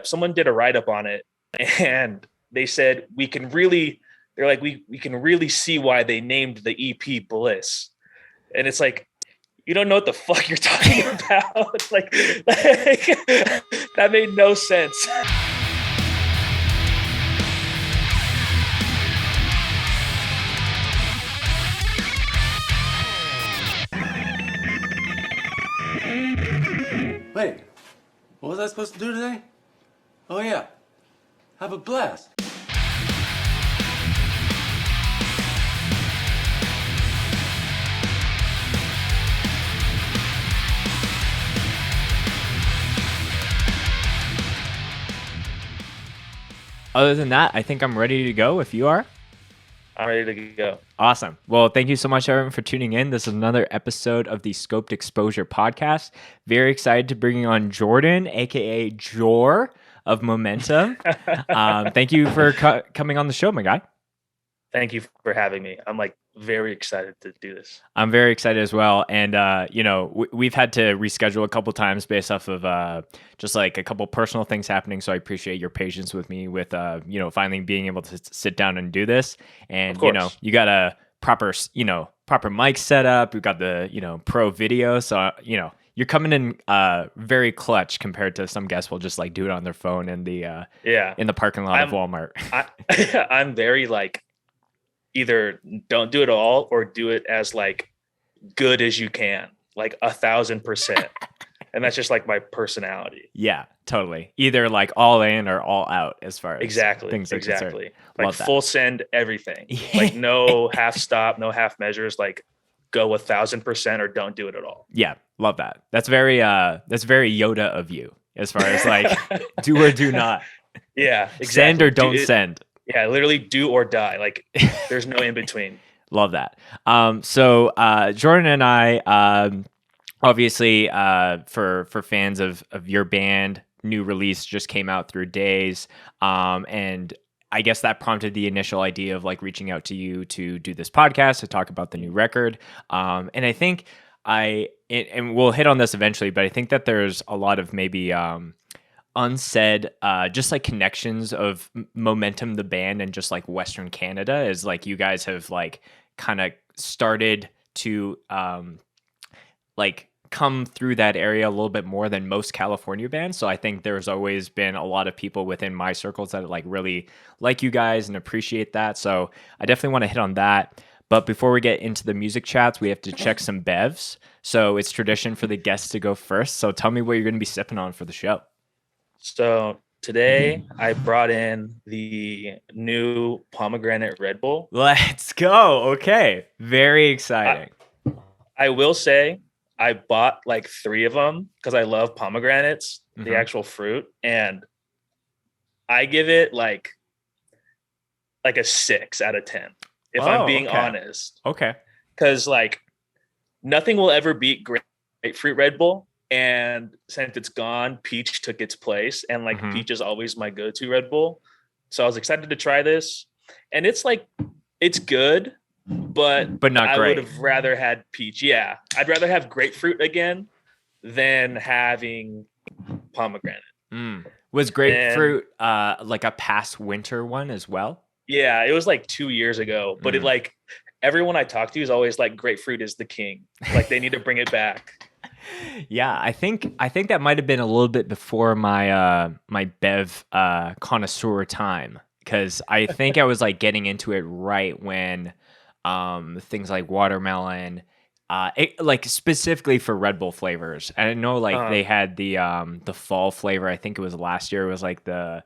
someone did a write-up on it, and they said we can really see why they named the EP Bliss. And it's like, you don't know what the fuck you're talking about. like that made no sense. Wait, what was I supposed to do today? Oh yeah, have a blast. Other than that, I think I'm ready to go if you are. I'm ready to go. Awesome. Well, thank you so much, everyone, for tuning in. This is another episode of the Scoped Exposure podcast. Very excited to bring on Jordan, aka Jor of Momentum. Thank you for coming on the show, my guy. Thank you for having me. I'm very excited to do this. I'm very excited as well. And, we've had to reschedule a couple times based off of just like a couple personal things happening. So I appreciate your patience with me with, finally being able to sit down and do this. And, you got a proper mic setup. We've got the, pro video. So, you're coming in very clutch compared to some guests will just like do it on their phone in the parking lot of Walmart. I'm very either don't do it all or do it as good as you can, 1,000%. And that's just my personality. Yeah, totally. Either all in or all out as far as things are concerned. Love full send everything. No half stop, no half measures, go 1,000% or don't do it at all. Yeah, love that. That's very Yoda of you as far as do or do not. Yeah, exactly. Send or don't send. Yeah, literally do or die. There's no in between. Love that. So Jordan and I, obviously, for fans of your band, new release just came out through Days, and I guess that prompted the initial idea of reaching out to you to do this podcast to talk about the new record. And I think and we'll hit on this eventually, but I think that there's a lot of maybe unsaid just connections of Momentum the band and just Western Canada is you guys have kind of started to come through that area a little bit more than most California bands. So I think there's always been a lot of people within my circles that really like you guys and appreciate that. So I definitely want to hit on that. But before we get into the music chats, we have to check some bevs. So it's tradition for the guests to go first. So tell me what you're going to be sipping on for the show. So today I brought in the new pomegranate Redbull. Let's go. Okay. Very exciting. I will say I bought 3 of them because I love pomegranates, the actual fruit. And I give it a 6 out of 10, if I'm being honest. Okay. Because nothing will ever beat grapefruit Red Bull. And since it's gone, peach took its place. And peach is always my go-to Red Bull. So I was excited to try this. And it's it's good, but not I great. would have rather had peach. Yeah. I'd rather have grapefruit again than having pomegranate. Was grapefruit a past winter one as well? Yeah, it was 2 years ago. But it everyone I talk to is always grapefruit is the king. They need to bring it back. Yeah, I think that might have been a little bit before my my bev connoisseur time, because I think I was getting into it right when things like watermelon, specifically for Red Bull flavors. And I know they had the fall flavor. I think it was last year. It was the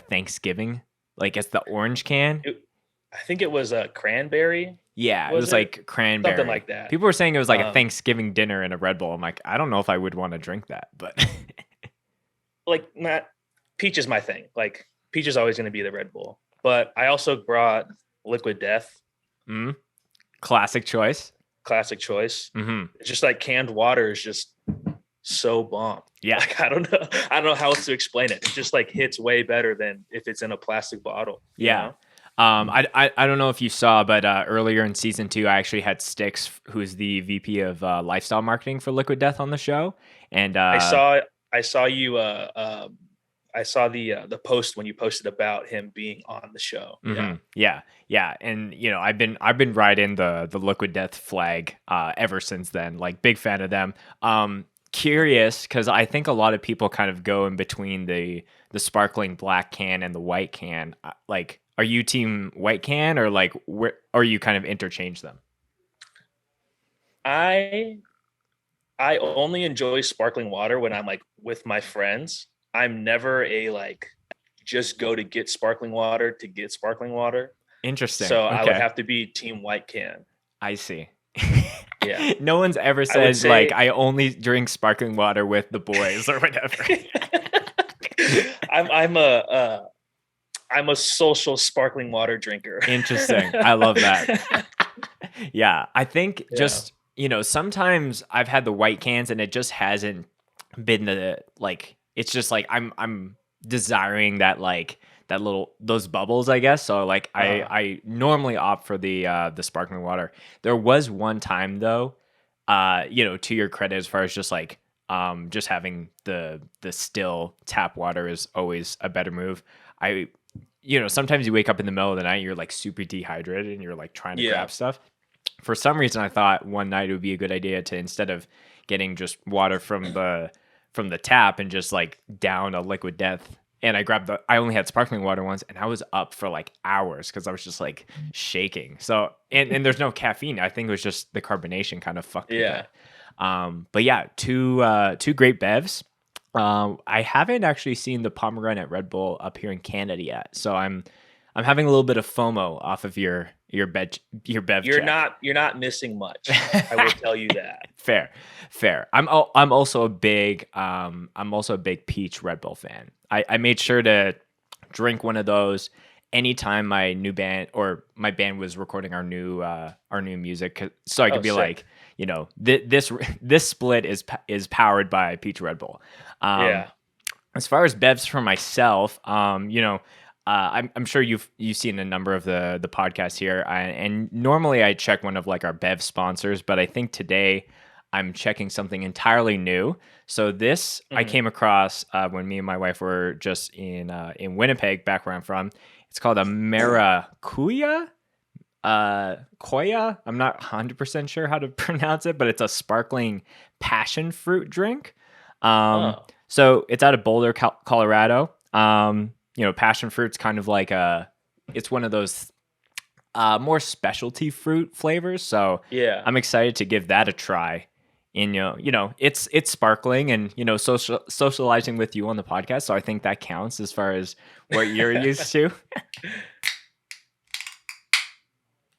Thanksgiving, it's the orange can. I think it was a cranberry. Yeah, it was cranberry. Something like that. People were saying it was a Thanksgiving dinner in a Red Bull. I'm I don't know if I would want to drink that, but peach is my thing. Peach is always going to be the Red Bull. But I also brought Liquid Death. Classic choice. Mm-hmm. It's just canned water is just so bomb. Yeah. I don't know how else to explain it. It just hits way better than if it's in a plastic bottle. Yeah. You know? I don't know if you saw, but earlier in season 2, I actually had Styx, who's the VP of lifestyle marketing for Liquid Death, on the show, and I saw it I saw you. I saw the post when you posted about him being on the show. Yeah. Yeah, and I've been riding the Liquid Death flag ever since then. Like, big fan of them. Curious because I think a lot of people kind of go in between the sparkling black can and the white can. Like, are you team white can, or like where, or you kind of interchange them? I I only enjoy sparkling water when I'm like with my friends. I'm never a like just go to get sparkling water to get sparkling water. Interesting. So I would Okay, have to be team white can. I see. Yeah. No one's ever I would said like say I only drink sparkling water with the boys or whatever. I'm I'm a social sparkling water drinker. Interesting. I love that. Yeah, I think Yeah. just, sometimes I've had the white cans and it just hasn't been the like it's just like I'm desiring that like that little those bubbles, I guess. So like I Uh, I normally opt for the sparkling water. There was one time though, to your credit as far as just having the still tap water is always a better move. I sometimes you wake up in the middle of the night, you're like super dehydrated and you're like trying to yeah. grab stuff. For some reason I thought one night it would be a good idea to, instead of getting just water from the tap and just like down a liquid death, and I only had sparkling water once and I was up for like hours because I was just like shaking. So and there's no caffeine. I think it was just the carbonation kind of fucked with Yeah. it. But yeah, two great bevs. I haven't actually seen the pomegranate Red Bull up here in Canada yet, so I'm having a little bit of FOMO off of your bev check. You're not missing much. I will tell you that. Fair, fair. I'm also a big peach Red Bull fan. I made sure to drink one of those anytime my band was recording our new music, so I Oh, could be sick. like, this split is powered by peach Red Bull. Um, Yeah. as far as bevs for myself, I'm sure you've seen a number of the podcasts here, and normally I check one of like our bev sponsors, but I think today I'm checking something entirely new. So this I Mhm. came across when me and my wife were just in Winnipeg, back where I'm from. It's called a Maracuya. Koya. I'm not 100% sure how to pronounce it, but it's a sparkling passion fruit drink. Oh, So it's out of Boulder, Colorado. Passion fruit's kind of like it's one of those more specialty fruit flavors. So yeah. I'm excited to give that a try. And it's sparkling, and socializing with you on the podcast. So I think that counts as far as what you're used to.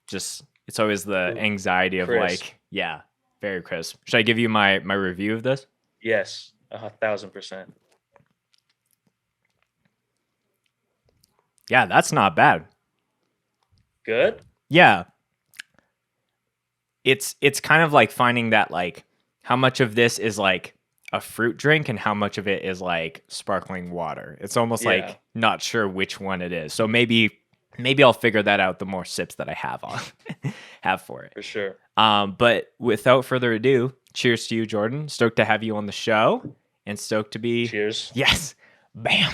Just it's always the Ooh, anxiety of crisp. like, yeah, very crisp. Should I give you my review of this? Yes, 1,000%. Yeah, that's not bad. Good. Yeah, it's kind of like finding that, like, how much of this is like a fruit drink and how much of it is like sparkling water. It's almost Yeah, like not sure which one it is. So maybe I'll figure that out the more sips that I have on have for it. for sure. But without further ado, cheers to you, Jordan. Stoked to have you on the show, and stoked to be, Cheers. yes, bam.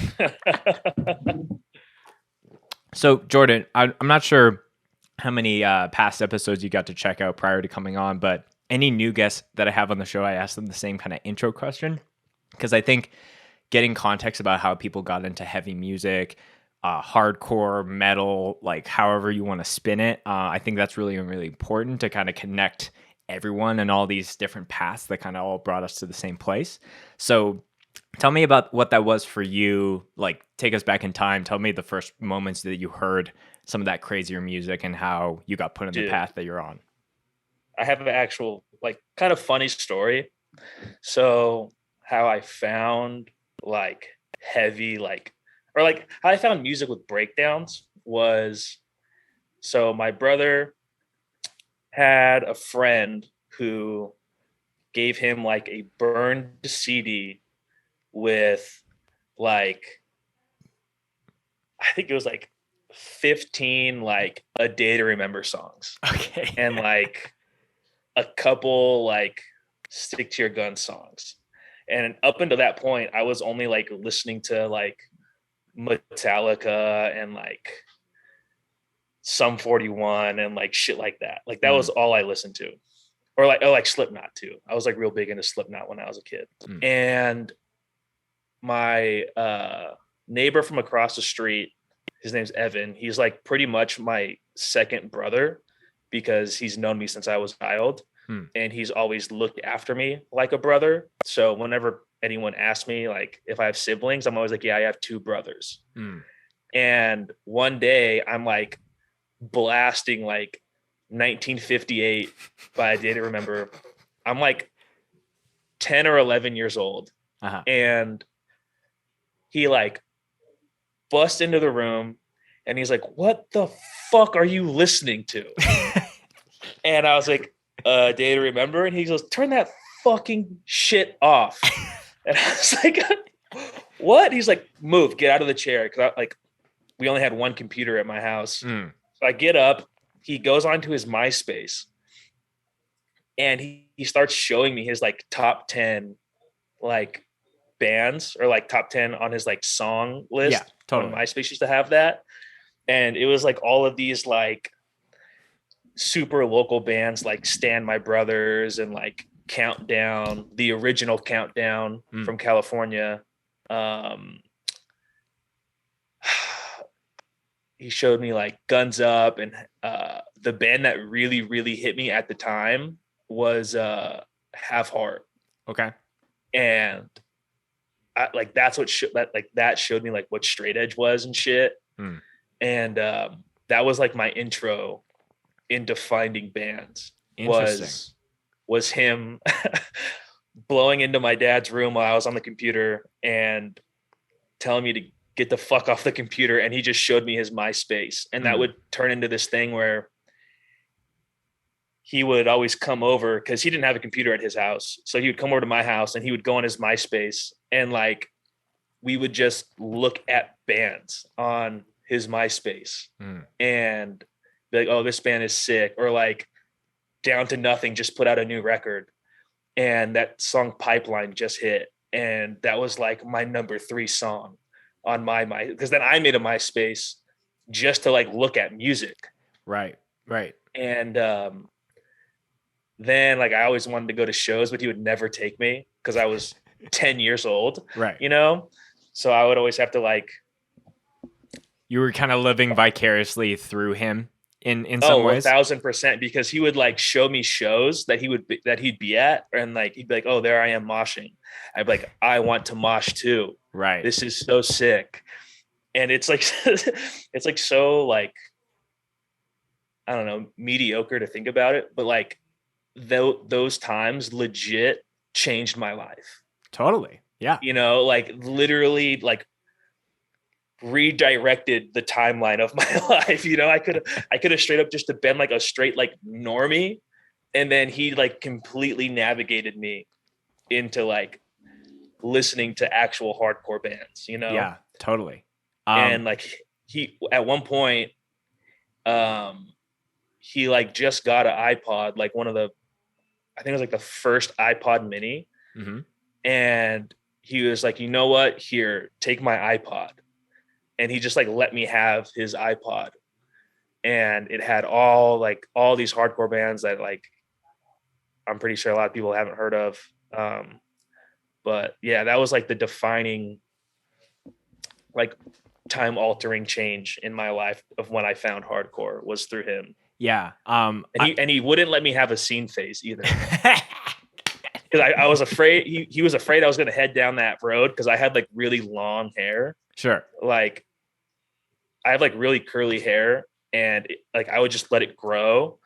So Jordan, I'm not sure how many past episodes you got to check out prior to coming on, but any new guests that I have on the show, I ask them the same kind of intro question, because I think getting context about how people got into heavy music, hardcore metal, like however you want to spin it, I think that's really, really important to kind of connect everyone and all these different paths that kind of all brought us to the same place. So tell me about what that was for you. Like, take us back in time. Tell me the first moments that you heard some of that crazier music and how you got put in the Dude, path that you're on. I have an actual like kind of funny story. So how I found like heavy like or like how I found music with breakdowns was so my brother had a friend who gave him like a burned CD with like I think it was like 15 like a day to remember songs Okay. and like a couple like stick to your gun songs. And up until that point, I was only like listening to like Metallica and like Sum 41 and like shit like that. Like that was all I listened to. Or like Slipknot too. I was like real big into Slipknot when I was a kid. And my neighbor from across the street, his name's Evan. He's like pretty much my second brother because he's known me since I was a child. And he's always looked after me like a brother. So whenever anyone asks me like if I have siblings, I'm always like, yeah, I have two brothers. And one day I'm like blasting like 1958 by a Day to Remember. I'm like 10 or 11 years old. And he like busts into the room and he's like, what the fuck are you listening to? And I was like, Day to Remember. And he goes, turn that fucking shit off. And I was like, what? He's like, move, get out of the chair. Cause we only had one computer at my house. So I get up, he goes onto his MySpace and he starts showing me his like top 10 like bands or like top 10 on his like song list. Yeah, totally. On MySpace used to have that. And it was like all of these like super local bands like Stand My Brothers and like Countdown, the original Countdown from California. He showed me like Guns Up, and the band that really, really hit me at the time was Have Heart. Okay. And like that's what that showed me like what straight edge was and shit. And that was like my intro into finding bands. Was him blowing into my dad's room while I was on the computer and telling me to get the fuck off the computer. And he just showed me his MySpace. And that would turn into this thing where he would always come over because he didn't have a computer at his house. So he would come over to my house and he would go on his MySpace and like, we would just look at bands on his MySpace and be like, oh, this band is sick. Or like Down to Nothing just put out a new record and that song Pipeline just hit. And that was like my number 3 song on my because then I made a MySpace just to like look at music. Right. And then like I always wanted to go to shows, but he would never take me because I was 10 years old. Right. You know? So I would always have to like. You were kind of living vicariously through him in some ways. 1,000%, because he would like show me shows that he'd be at, and like he'd be like, oh, there I am moshing. I'd be like, I want to mosh too. Right. This is so sick. And it's like it's like so like I don't know, mediocre to think about it, but like those times legit changed my life. Totally. Yeah. You know, like literally like redirected the timeline of my life. You know, I could have straight up just been like a straight like normie, and then he like completely navigated me into like listening to actual hardcore bands, you know? Yeah, totally. And like he at one point he like just got an iPod, like one of the, I think it was like the first iPod mini. And he was like, you know what, here, take my iPod. And he just like let me have his iPod, and it had all these hardcore bands that like I'm pretty sure a lot of people haven't heard of. But yeah, that was like the defining, like time altering change in my life of when I found hardcore was through him. Yeah. And he wouldn't let me have a scene phase either. Because I was afraid, he was afraid I was going to head down that road because I had like really long hair. Sure. Like I have like really curly hair, and like I would just let it grow.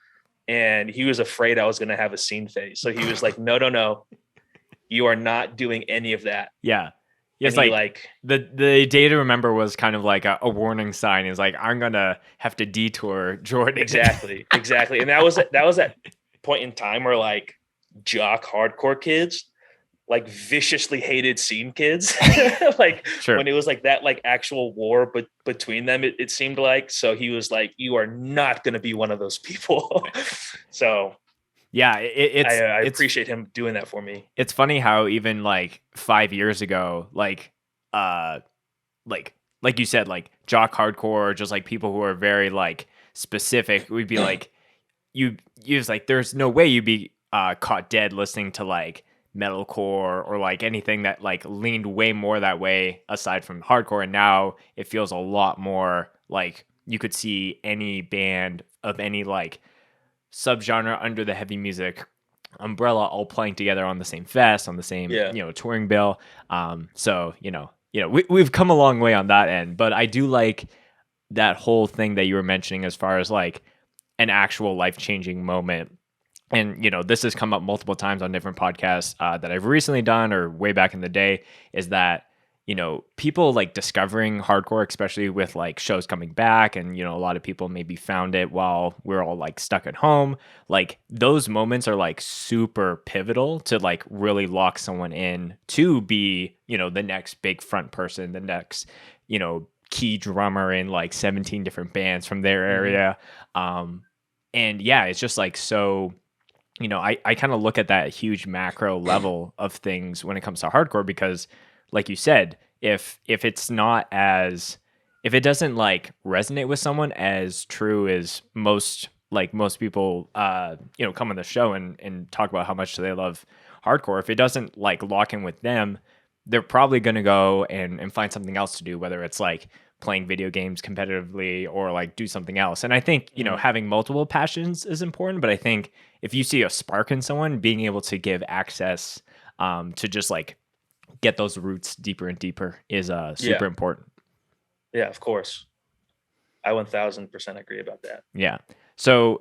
And he was afraid I was going to have a scene phase. So he was like, no, you are not doing any of that. Yeah. It's like the Day to Remember was kind of like a warning sign. It's like, I'm going to have to detour Jordan. Exactly. And that was that point in time where like jock hardcore kids like viciously hated scene kids. Like sure. When it was like that, like actual war, but between them, it seemed like. So he was like, you are not going to be one of those people. So Yeah, I it's appreciate him doing that for me. it's funny how even like 5 years ago, uh like you said, like jock hardcore, just like people who are very like specific, would be like you was like there's no way you'd be caught dead listening to like metalcore or like anything that like leaned way more that way aside from hardcore. And now it feels a lot more like you could see any band of any like subgenre under the heavy music umbrella all playing together on the same fest, on the same Yeah. touring bill. So we've come a long way on that end, but I do like that whole thing that you were mentioning as far as like an actual life-changing moment. And this has come up multiple times on different podcasts that I've recently done or way back in the day, is that people like discovering hardcore, especially with like shows coming back, and a lot of people maybe found it while we're all like stuck at home. Like those moments are like super pivotal to like really lock someone in to be the next big front person, the next key drummer in like 17 different bands from their area. And yeah, it's just like so. I kind of look at that huge macro level of things when it comes to hardcore, because like you said, if it's not as, if it doesn't like resonate with someone as true as most people come on the show and talk about how much they love hardcore, if it doesn't like lock in with them, they're probably going to go and find something else to do, whether it's like playing video games competitively or like do something else. And I think having multiple passions is important, but I think if you see a spark in someone, being able to give access to just like get those roots deeper and deeper is super important. Yeah, of course. I 1000% agree about that. Yeah. So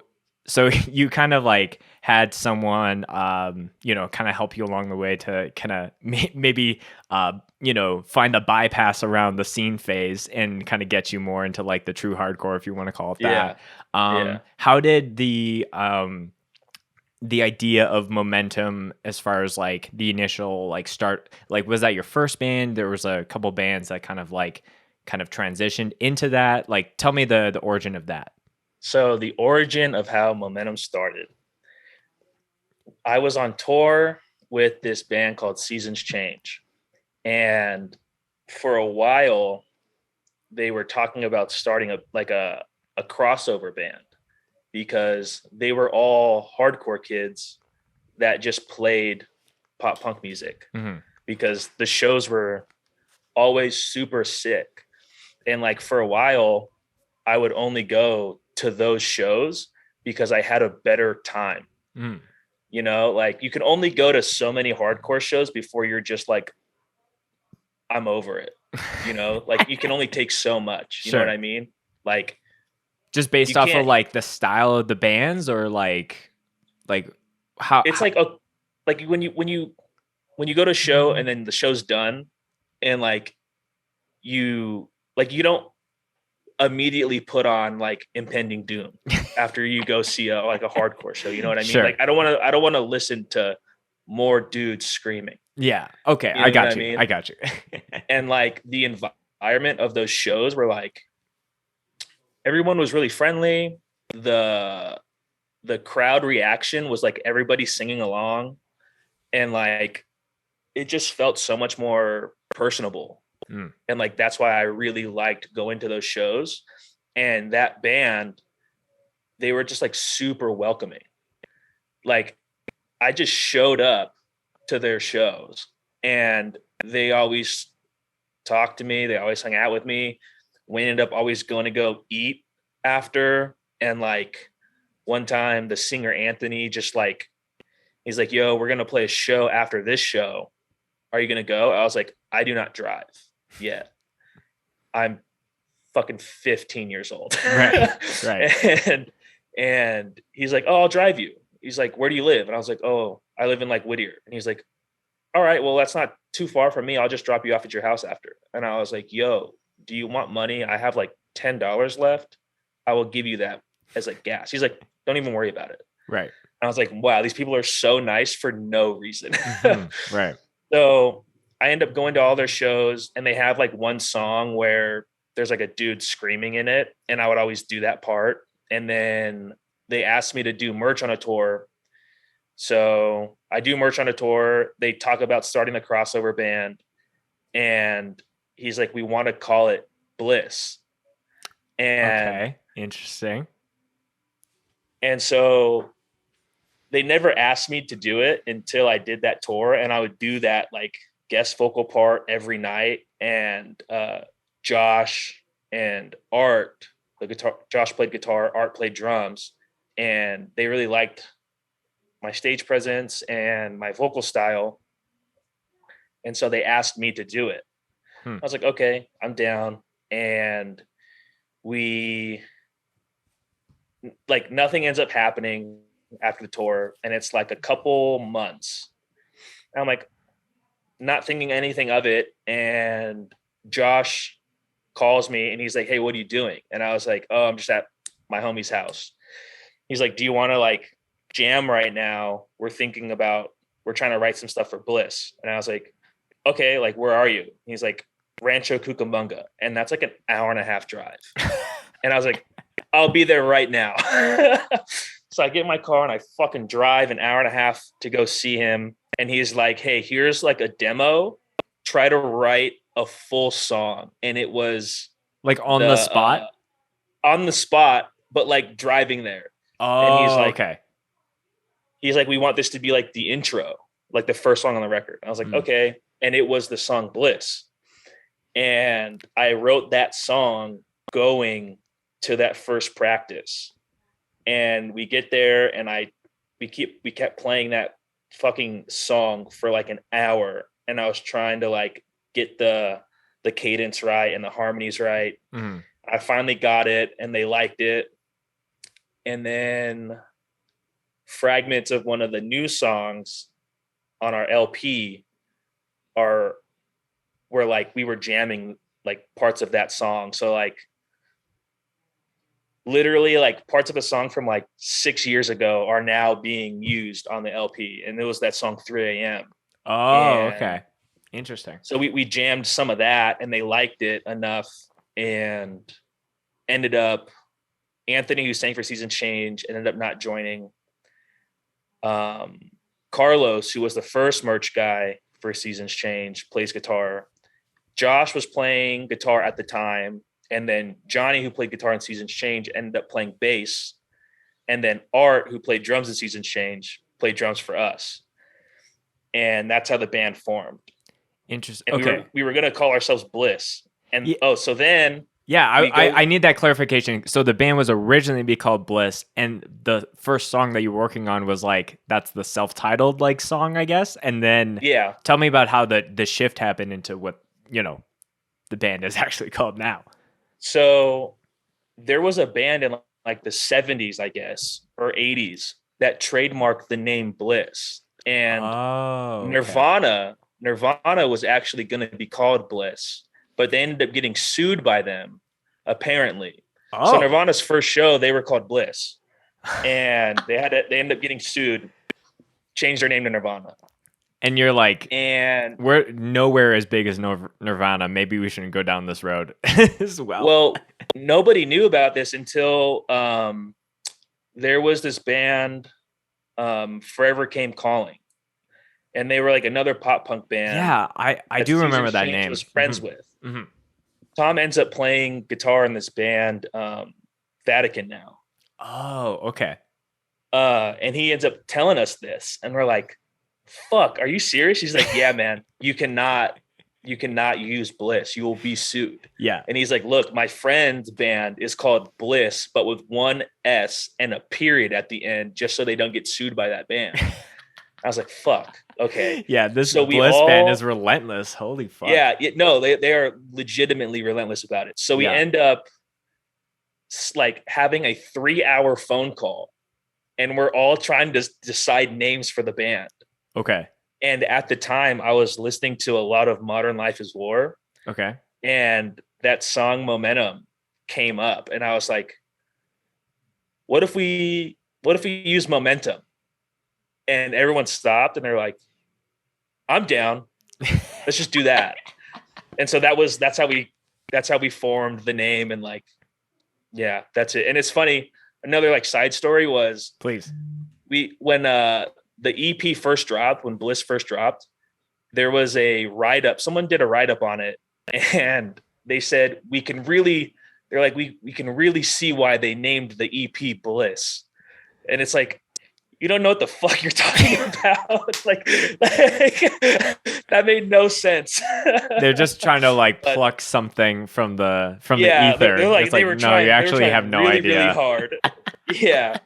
you kind of like had someone kind of help you along the way to kind of maybe find a bypass around the scene phase and kind of get you more into like the true hardcore, if you want to call it that. How did the idea of Momentum, as far as like the initial like start, like was that your first band? There was a couple bands that kind of transitioned into that. Like tell me the origin of that. So the origin of how Momentum started, I was on tour with this band called Seasons Change. And for a while, they were talking about starting a crossover band, because they were all hardcore kids that just played pop punk music, because the shows were always super sick. And like for a while, I would only go to those shows because I had a better time. Like you can only go to so many hardcore shows before you're just like, I'm over it. Like you can only take so much. You know what I mean? Like just based off of like the style of the bands, or like how it's like when you go to a show and then the show's done, and like you don't immediately put on like Impending Doom after you go see a hardcore show. You know what I mean? Sure. Like I don't want to listen to more dudes screaming. Yeah. Okay. You know I got what you. I mean? I got you. And like the environment of those shows were like, everyone was really friendly. The crowd reaction was like everybody singing along, and like it just felt so much more personable. And like that's why I really liked going to those shows. And that band, they were just like super welcoming. Like I just showed up to their shows and they always talked to me, they always hung out with me. We ended up always going to go eat after. And like one time the singer Anthony just like, he's like, yo, we're gonna play a show after this show, are you gonna go? I was like, I do not drive yet. I'm fucking 15 years old. Right. And he's like, oh, I'll drive you. He's like, where do you live? And I was like, oh, I live in like Whittier. And he's like, all right, well, that's not too far from me. I'll just drop you off at your house after. And I was like, yo, do you want money? I have like $10 left. I will give you that as like gas. He's like, don't even worry about it. Right. And I was like, wow, these people are so nice for no reason. Right. So I end up going to all their shows, and they have like one song where there's like a dude screaming in it. And I would always do that part. And then they asked me to do merch on a tour. So I do merch on a tour. They talk about starting the crossover band, and he's like, we want to call it Bliss. And Okay. Interesting. so they never asked me to do it until I did that tour, and I would do that like guest vocal part every night. And Josh and Art, the guitar, Josh played guitar, Art played drums, and they really liked my stage presence and my vocal style. And so they asked me to do it. I was like, okay, I'm down. And we like nothing ends up happening after the tour, and it's like a couple months. And I'm like not thinking anything of it. And Josh calls me and he's like, hey, what are you doing? And I was like, oh, I'm just at my homie's house. He's like, do you want to like jam right now? We're trying to write some stuff for Bliss. And I was like, okay, like, where are you? He's like, Rancho Cucamonga. And that's like an hour and a half drive. And I was like, I'll be there right now. So I get in my car and I fucking drive an hour and a half to go see him. And he's like, hey, here's like a demo. Try to write a full song. And it was like on the spot? On the spot, but like driving there. Oh, and he's like, okay. He's like, we want this to be like the intro, like the first song on the record. I was like, okay. And it was the song Bliss. And I wrote that song going to that first practice. And we get there and we kept playing that fucking song for like an hour. And I was trying to like get the cadence right and the harmonies right. I finally got it and they liked it. And then fragments of one of the new songs on our LP were like, we were jamming like parts of that song. So like literally like parts of a song from like 6 years ago are now being used on the LP. And it was that song 3 a.m. Oh, okay. Interesting. So we jammed some of that and they liked it enough, and ended up Anthony, who sang for Season Change, ended up not joining. Carlos, who was the first merch guy for Seasons Change, plays guitar. Josh was playing guitar at the time. And then Johnny, who played guitar in Seasons Change, ended up playing bass. And then Art, who played drums in Seasons Change, played drums for us. And that's how the band formed. Interesting. And okay. we were going to call ourselves Bliss. And so then... Yeah, I need that clarification. So the band was originally be called Bliss, and the first song that you were working on was like, that's the self-titled like song, I guess. And then tell me about how the shift happened into what, the band is actually called now. So there was a band in like the 70s, I guess, or 80s that trademarked the name Bliss. And Nirvana was actually going to be called Bliss, but they ended up getting sued by them, apparently. So Nirvana's first show, they were called Bliss, and they ended up getting sued, changed their name to Nirvana. And you're like, and we're nowhere as big as Nirvana. Maybe we shouldn't go down this road as well. Well, nobody knew about this until there was this band, Forever Came Calling. And they were like another pop punk band. Yeah, I do remember that name. Was friends with. Tom ends up playing guitar in this band, Vatican now. Oh, okay. And he ends up telling us this, and we're like, fuck, are you serious? He's like, yeah, man, you cannot use Bliss. You will be sued. Yeah. And he's like, look, my friend's band is called Bliss, but with one S and a period at the end, just so they don't get sued by that band. I was like, fuck. Okay. Yeah, this Bliss band is relentless. Holy fuck. Yeah, no, they are legitimately relentless about it. So we end up like having a 3-hour phone call, and we're all trying to decide names for the band. Okay. And at the time, I was listening to a lot of Modern Life is War. Okay. And that song Momentum came up, and I was like, what if we use Momentum? And everyone stopped, and they're like, I'm down. Let's just do that. And so that's how we formed the name, and like, yeah, that's it. And it's funny. Another like side story was, please, when the EP first dropped, when Bliss first dropped, there was a write up. Someone did a write up on it, and they said we can really. They're like we can really see why they named the EP Bliss, and it's like you don't know what the fuck you're talking about. like that made no sense. They're just trying to like But pluck something from the yeah, ether. they're like It's like, no, you actually have no really, idea. really hard. Yeah.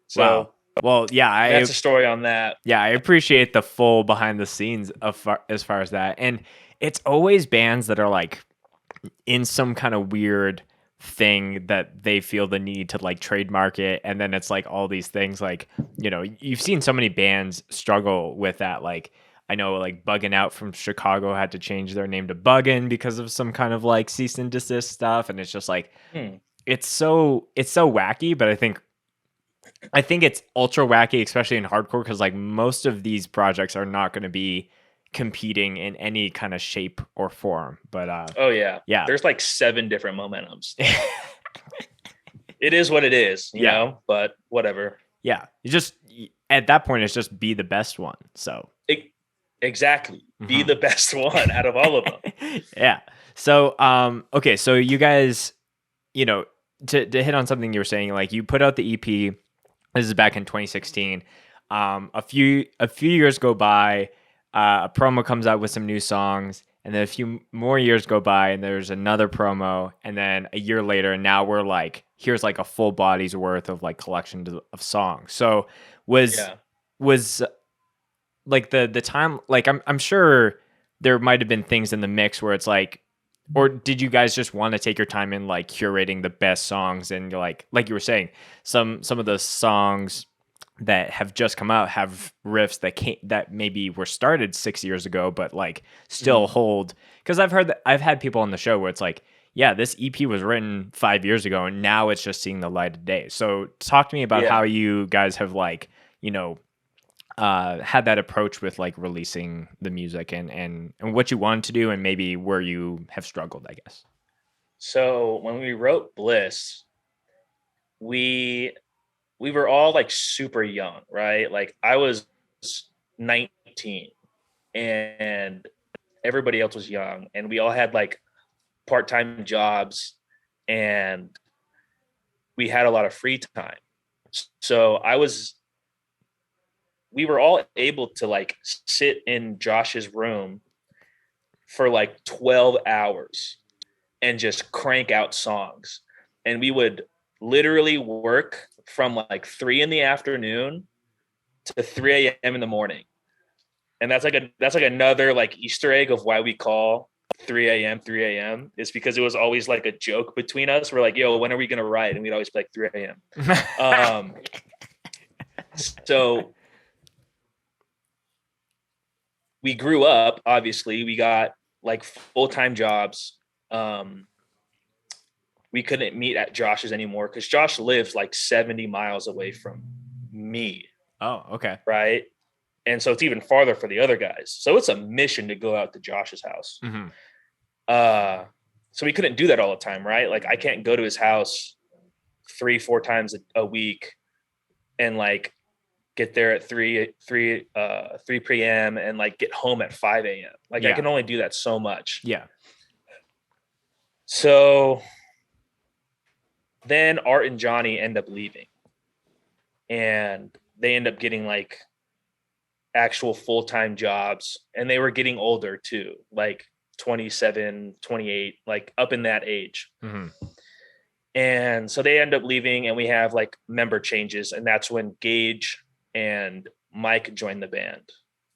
So Wow. Well, yeah, that's a story on that. Yeah, I appreciate the full behind the scenes as far as that. And it's always bands that are like in some kind of weird thing that they feel the need to like trademark it. And then it's like all these things like, you know, you've seen so many bands struggle with that. Like I know like Buggin' Out from Chicago had to change their name to Buggin' because of some kind of like cease and desist stuff. And it's just like, it's so wacky, but I think it's ultra wacky, especially in hardcore, because like most of these projects are not going to be competing in any kind of shape or form. But oh yeah, there's like 7 different momentums. It is what it is, you know. But whatever. Yeah, you just at that point, it's just be the best one. So exactly, be the best one out of all of them. Yeah. So okay, so you guys, you know, to hit on something you were saying, like you put out the EP. This is back in 2016. A few years go by. A promo comes out with some new songs, and then a few more years go by, and there's another promo, and then a year later, and now we're like, here's like a full body's worth of like collection of songs. So was like the time, like I'm sure there might have been things in the mix where it's like, or did you guys just want to take your time in like curating the best songs, and like you were saying, some of the songs that have just come out have riffs that maybe were started 6 years ago, but like still hold. Because I've had people on the show where it's like, yeah, this EP was written 5 years ago, and now it's just seeing the light of day. So talk to me about how you guys have like, you know, had that approach with like releasing the music and what you wanted to do, and maybe where you have struggled, I guess. So when we wrote Bliss, we were all like super young, right? Like I was 19 and everybody else was young, and we all had like part-time jobs, and we had a lot of free time. So we were all able to like sit in Josh's room for like 12 hours and just crank out songs. And we would literally work from like 3 p.m. to 3 a.m. in the morning. And that's like another like Easter egg of why we call 3 a.m. It's because it was always like a joke between us. We're like, yo, when are we going to write? And we'd always be like 3 a.m. So we grew up, obviously we got like full-time jobs. We couldn't meet at Josh's anymore because Josh lives like 70 miles away from me. Oh, okay. Right. And so it's even farther for the other guys. So it's a mission to go out to Josh's house. So we couldn't do that all the time, right? Like I can't go to his house 3-4 times a week and like get there at 3 p.m. and like get home at 5 a.m. Like I can only do that so much. Yeah. So then Art and Johnny end up leaving, and they end up getting like actual full-time jobs, and they were getting older too, like 27, 28, like up in that age. And so they end up leaving, and we have like member changes, and that's when Gage and Mike joined the band.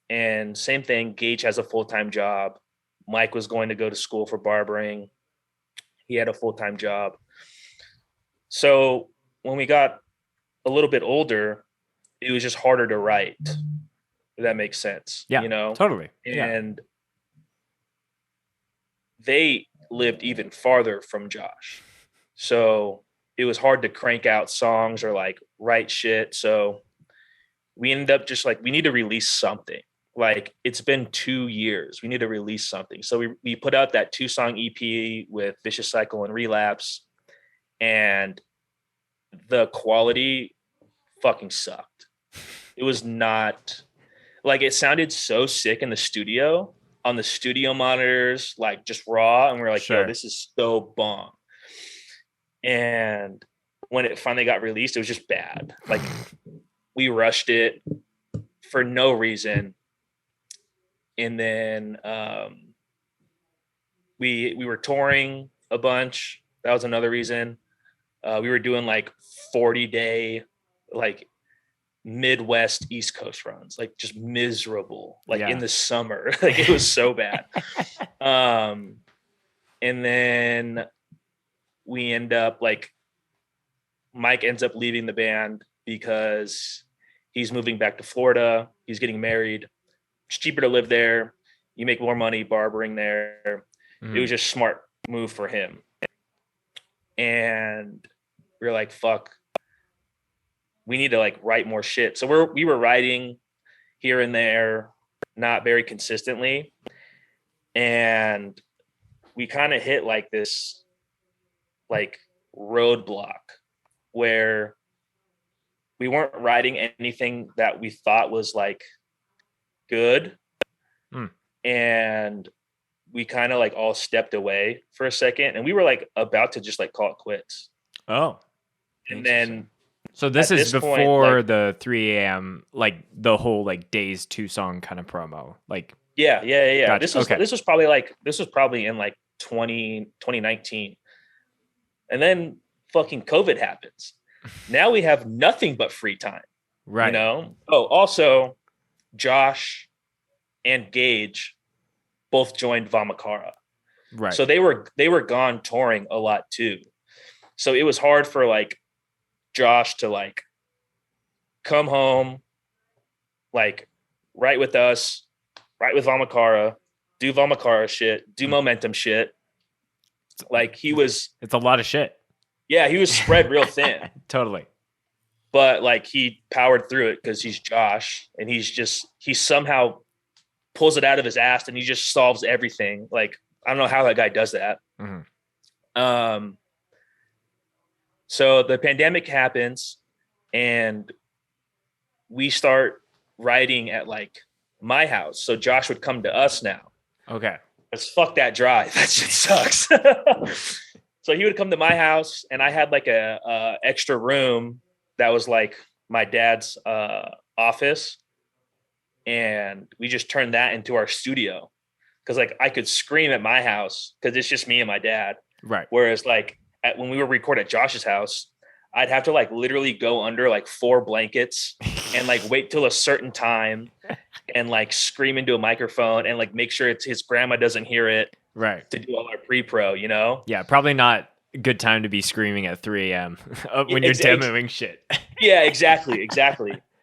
And same thing, Gage has a full-time job. Mike was going to go to school for barbering. He had a full-time job. So when we got a little bit older, it was just harder to write. If that makes sense. Yeah, you know, totally. And they lived even farther from Josh. So it was hard to crank out songs or like write shit. So we ended up just like, we need to release something. Like it's been 2 years. We need to release something. So we put out that 2-song EP with Vicious Cycle and Relapse, and the quality fucking sucked. It was not like, it sounded so sick in the studio on the studio monitors, like just raw. And we're like, yo, Sure. this is so bomb. And when it finally got released, it was just bad. Like we rushed it for no reason. And then we were touring a bunch. That was another reason. We were doing like 40-day like Midwest East Coast runs, like just miserable, like in the summer. Like it was so bad. And then we end up like Mike ends up leaving the band because he's moving back to Florida. He's getting married. It's cheaper to live there. You make more money barbering there. It was just smart move for him. And we were like, fuck, we need to like write more shit. So we were writing here and there, not very consistently. And we kind of hit like this like roadblock where we weren't writing anything that we thought was like good. And we kind of like all stepped away for a second, and we were like about to just like call it quits. Oh. And then so this is before point, like, the 3 a.m. like the whole like Days 2 song kind of promo. Like yeah. Gotcha. This was probably in like 2019. And then fucking COVID happens. Now we have nothing but free time. Right. You know? Oh, also Josh and Gage both joined Vamakara. Right. So they were gone touring a lot too. So it was hard for like Josh to like come home, like write with us, write with Vamakara, do Vamakara shit, do momentum shit. Like it's a lot of shit. Yeah, he was spread real thin. Totally. But like he powered through it because he's Josh, and he somehow pulls it out of his ass and he just solves everything. Like, I don't know how that guy does that. So the pandemic happens and we start writing at like my house. So Josh would come to us now. Okay. Let's fuck that drive. That shit sucks. So he would come to my house, and I had like a extra room that was like my dad's office. And we just turned that into our studio. Cause like I could scream at my house cause it's just me and my dad. Right. Whereas like when we were recording at Josh's house, I'd have to like literally go under like 4 blankets and like wait till a certain time and like scream into a microphone and like make sure his grandma doesn't hear it. Right. To do all our pre-pro, you know? Yeah. Probably not a good time to be screaming at 3 a.m. when you're demoing shit. Yeah, exactly.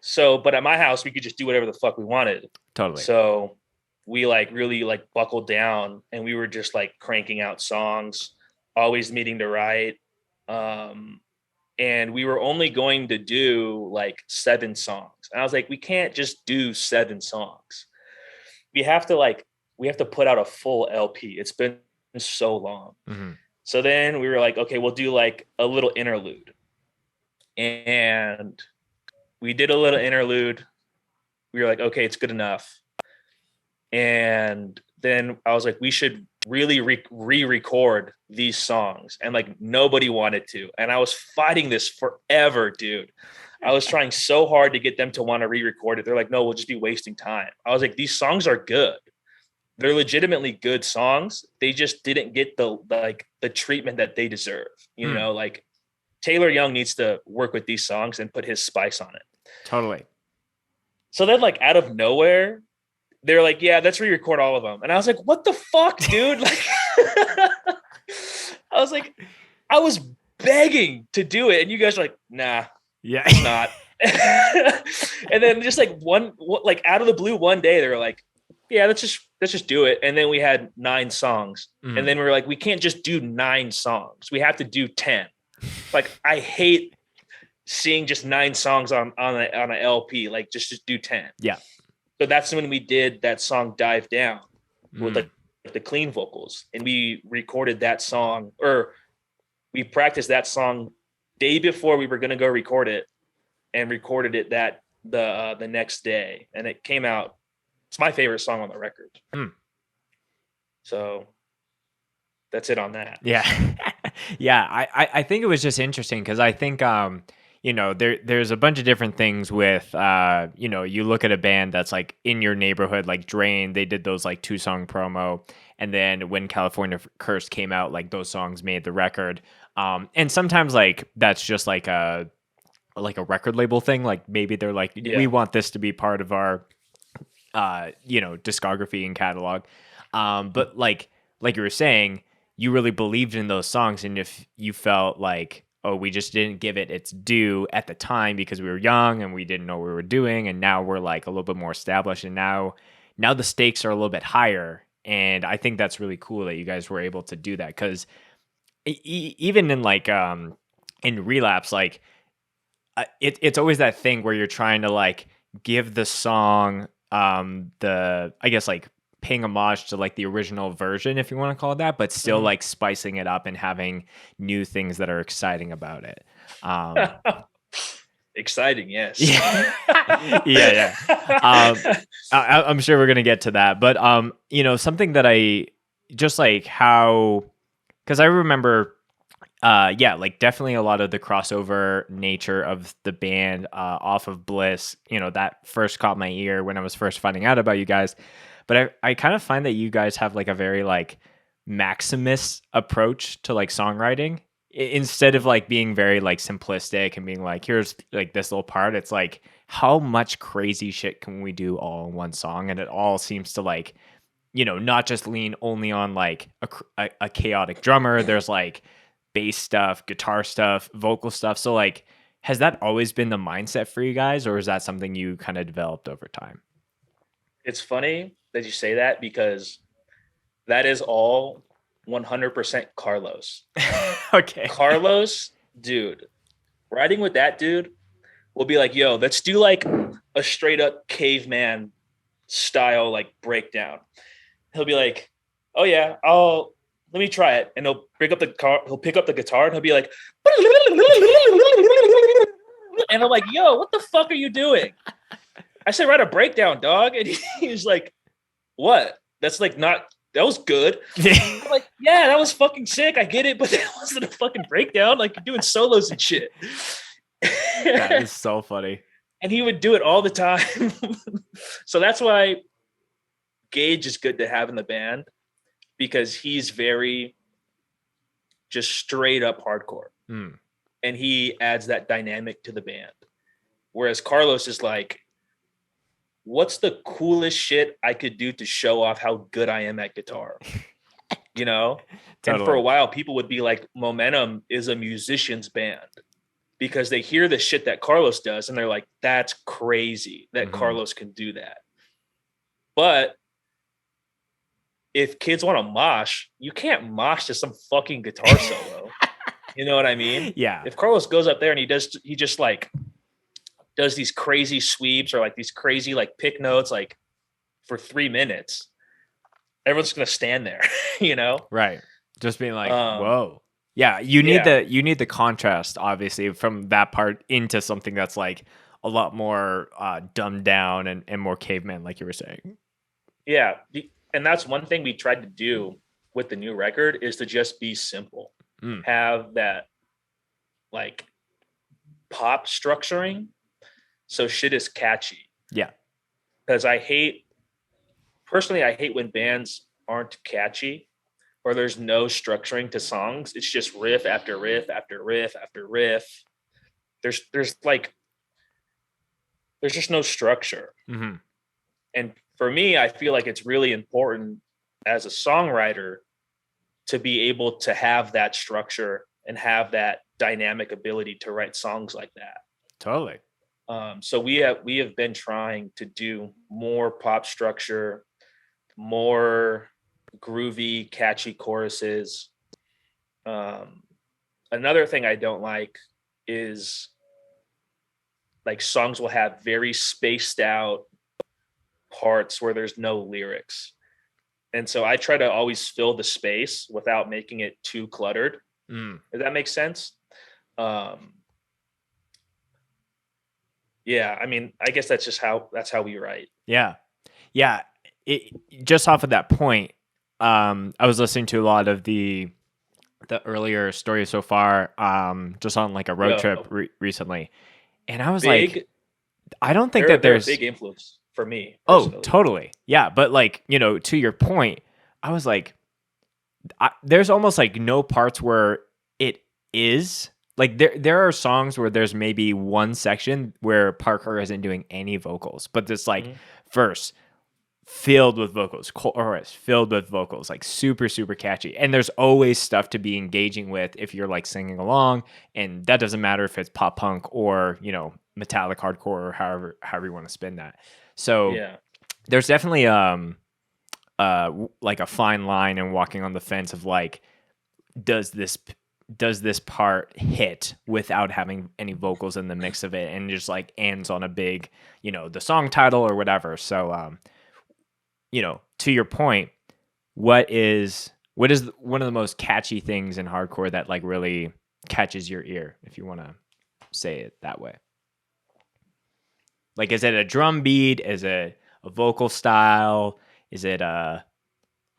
So, but at my house, we could just do whatever the fuck we wanted. Totally. So we like really like buckled down, and we were just like cranking out songs, always meeting to write. And we were only going to do like 7 songs. And I was like, we can't just do 7 songs. We have to put out a full LP. It's been so long. So then we were like, okay, we'll do like a little interlude. And we did a little interlude. We were like, okay, it's good enough. And then I was like, we should really re-record these songs. And like nobody wanted to. And I was fighting this forever, dude. I was trying so hard to get them to want to re-record it. They're like, no, we'll just be wasting time. I was like, these songs are good. They're legitimately good songs. They just didn't get the treatment that they deserve. You know, like Taylor Young needs to work with these songs and put his spice on it. Totally. So then like out of nowhere, they're like, yeah, let's re-record all of them. And I was like, what the fuck, dude? Like, I was like, I was begging to do it. And you guys are like, nah, yeah, it's not. And then just like like out of the blue one day, they were like, yeah, let's just do it. And then we had 9 songs. And then we were like, we can't just do 9 songs. We have to do 10. Like, I hate seeing just 9 songs on an LP. Like, just do 10. Yeah. So that's when we did that song Dive Down with like the clean vocals. And we recorded that song, or we practiced that song day before we were going to go record it, and recorded it that the next day, and it came out. It's my favorite song on the record. So that's it on that. Yeah. Yeah. I think it was just interesting because I think, there's a bunch of different things with, you look at a band that's like in your neighborhood, like Drain, they did those like 2-song promo. And then when California Curse came out, like those songs made the record. And sometimes like that's just like a record label thing. Like maybe they're like, we want this to be part of our, discography and catalog. But like you were saying, you really believed in those songs, and if you felt like, oh, we just didn't give it its due at the time because we were young and we didn't know what we were doing, and now we're like a little bit more established, and now the stakes are a little bit higher, and I think that's really cool that you guys were able to do that, because even in like in Relapse, like it's always that thing where you're trying to like give the song the, I guess, like paying homage to like the original version, if you want to call it that, but still like spicing it up and having new things that are exciting about it. Exciting, yes. Yeah. I'm sure we're gonna get to that, but something that I just like how, because I remember like definitely a lot of the crossover nature of the band off of Bliss, that first caught my ear when I was first finding out about you guys. But I kind of find that you guys have like a very like Maximus approach to like songwriting. Instead of like being very like simplistic and being like, here's like this little part, it's like, how much crazy shit can we do all in one song? And it all seems to like, not just lean only on like a chaotic drummer. There's like bass stuff, guitar stuff, vocal stuff. So like, has that always been the mindset for you guys, or is that something you kind of developed over time? It's funny that you say that, because that is all 100% Carlos. Okay. Carlos, dude, riding with that dude will be like, yo, let's do like a straight up caveman style like breakdown. He'll be like, oh yeah, let me try it. And he'll pick up the guitar and he'll be like, and I'm like, yo, what the fuck are you doing? I said, write a breakdown, dog. And he was like, what? That's like not, that was good. I'm like, yeah, that was fucking sick. I get it, but that wasn't a fucking breakdown. Like, you're doing solos and shit. That is so funny. And he would do it all the time. So that's why Gage is good to have in the band, because he's very just straight up hardcore. And he adds that dynamic to the band. Whereas Carlos is like, what's the coolest shit I could do to show off how good I am at guitar? Totally. And for a while, people would be like, Momentum is a musician's band, because they hear the shit that Carlos does and they're like, that's crazy that Carlos can do that. But if kids want to mosh, you can't mosh to some fucking guitar solo. You know what I mean? Yeah. If Carlos goes up there and he just like does these crazy sweeps or like these crazy like pick notes like for 3 minutes, everyone's gonna stand there, Right. Just being like, whoa. Yeah, you need the contrast, obviously, from that part into something that's like a lot more dumbed down and more caveman, like you were saying. Yeah, and that's one thing we tried to do with the new record, is to just be simple. Have that like pop structuring, so shit is catchy. Yeah. Because I hate when bands aren't catchy, or there's no structuring to songs. It's just riff after riff after riff after riff. There's just no structure. And for me, I feel like it's really important as a songwriter to be able to have that structure and have that dynamic ability to write songs like that. Totally. So we have been trying to do more pop structure, more groovy, catchy choruses. Another thing I don't like is like songs will have very spaced out parts where there's no lyrics. And so I try to always fill the space without making it too cluttered. Does that make sense? Yeah, I mean, I guess that's how we write. Yeah. Yeah. It, just off of that point, I was listening to a lot of the earlier stories so far, just on like a road trip Yo, recently, and I was like, big. I don't think that They're a there's. big influence for me Oh, personally. totally. Yeah, but like, to your point, I was like, there's almost like no parts where it is like there are songs where there's maybe one section where Parker isn't doing any vocals, but this like Mhm. verse filled with vocals, chorus filled with vocals, like super super catchy. And there's always stuff to be engaging with if you're like singing along, and that doesn't matter if it's pop punk or metallic hardcore or however you want to spin that. So Yeah. there's definitely like a fine line and walking on the fence of like, does this part hit without having any vocals in the mix of it, and just like ends on a big the song title or whatever. So to your point, what is one of the most catchy things in hardcore that like really catches your ear, if you want to say it that way? Like, is it a drum beat? Is it a vocal style? Is it a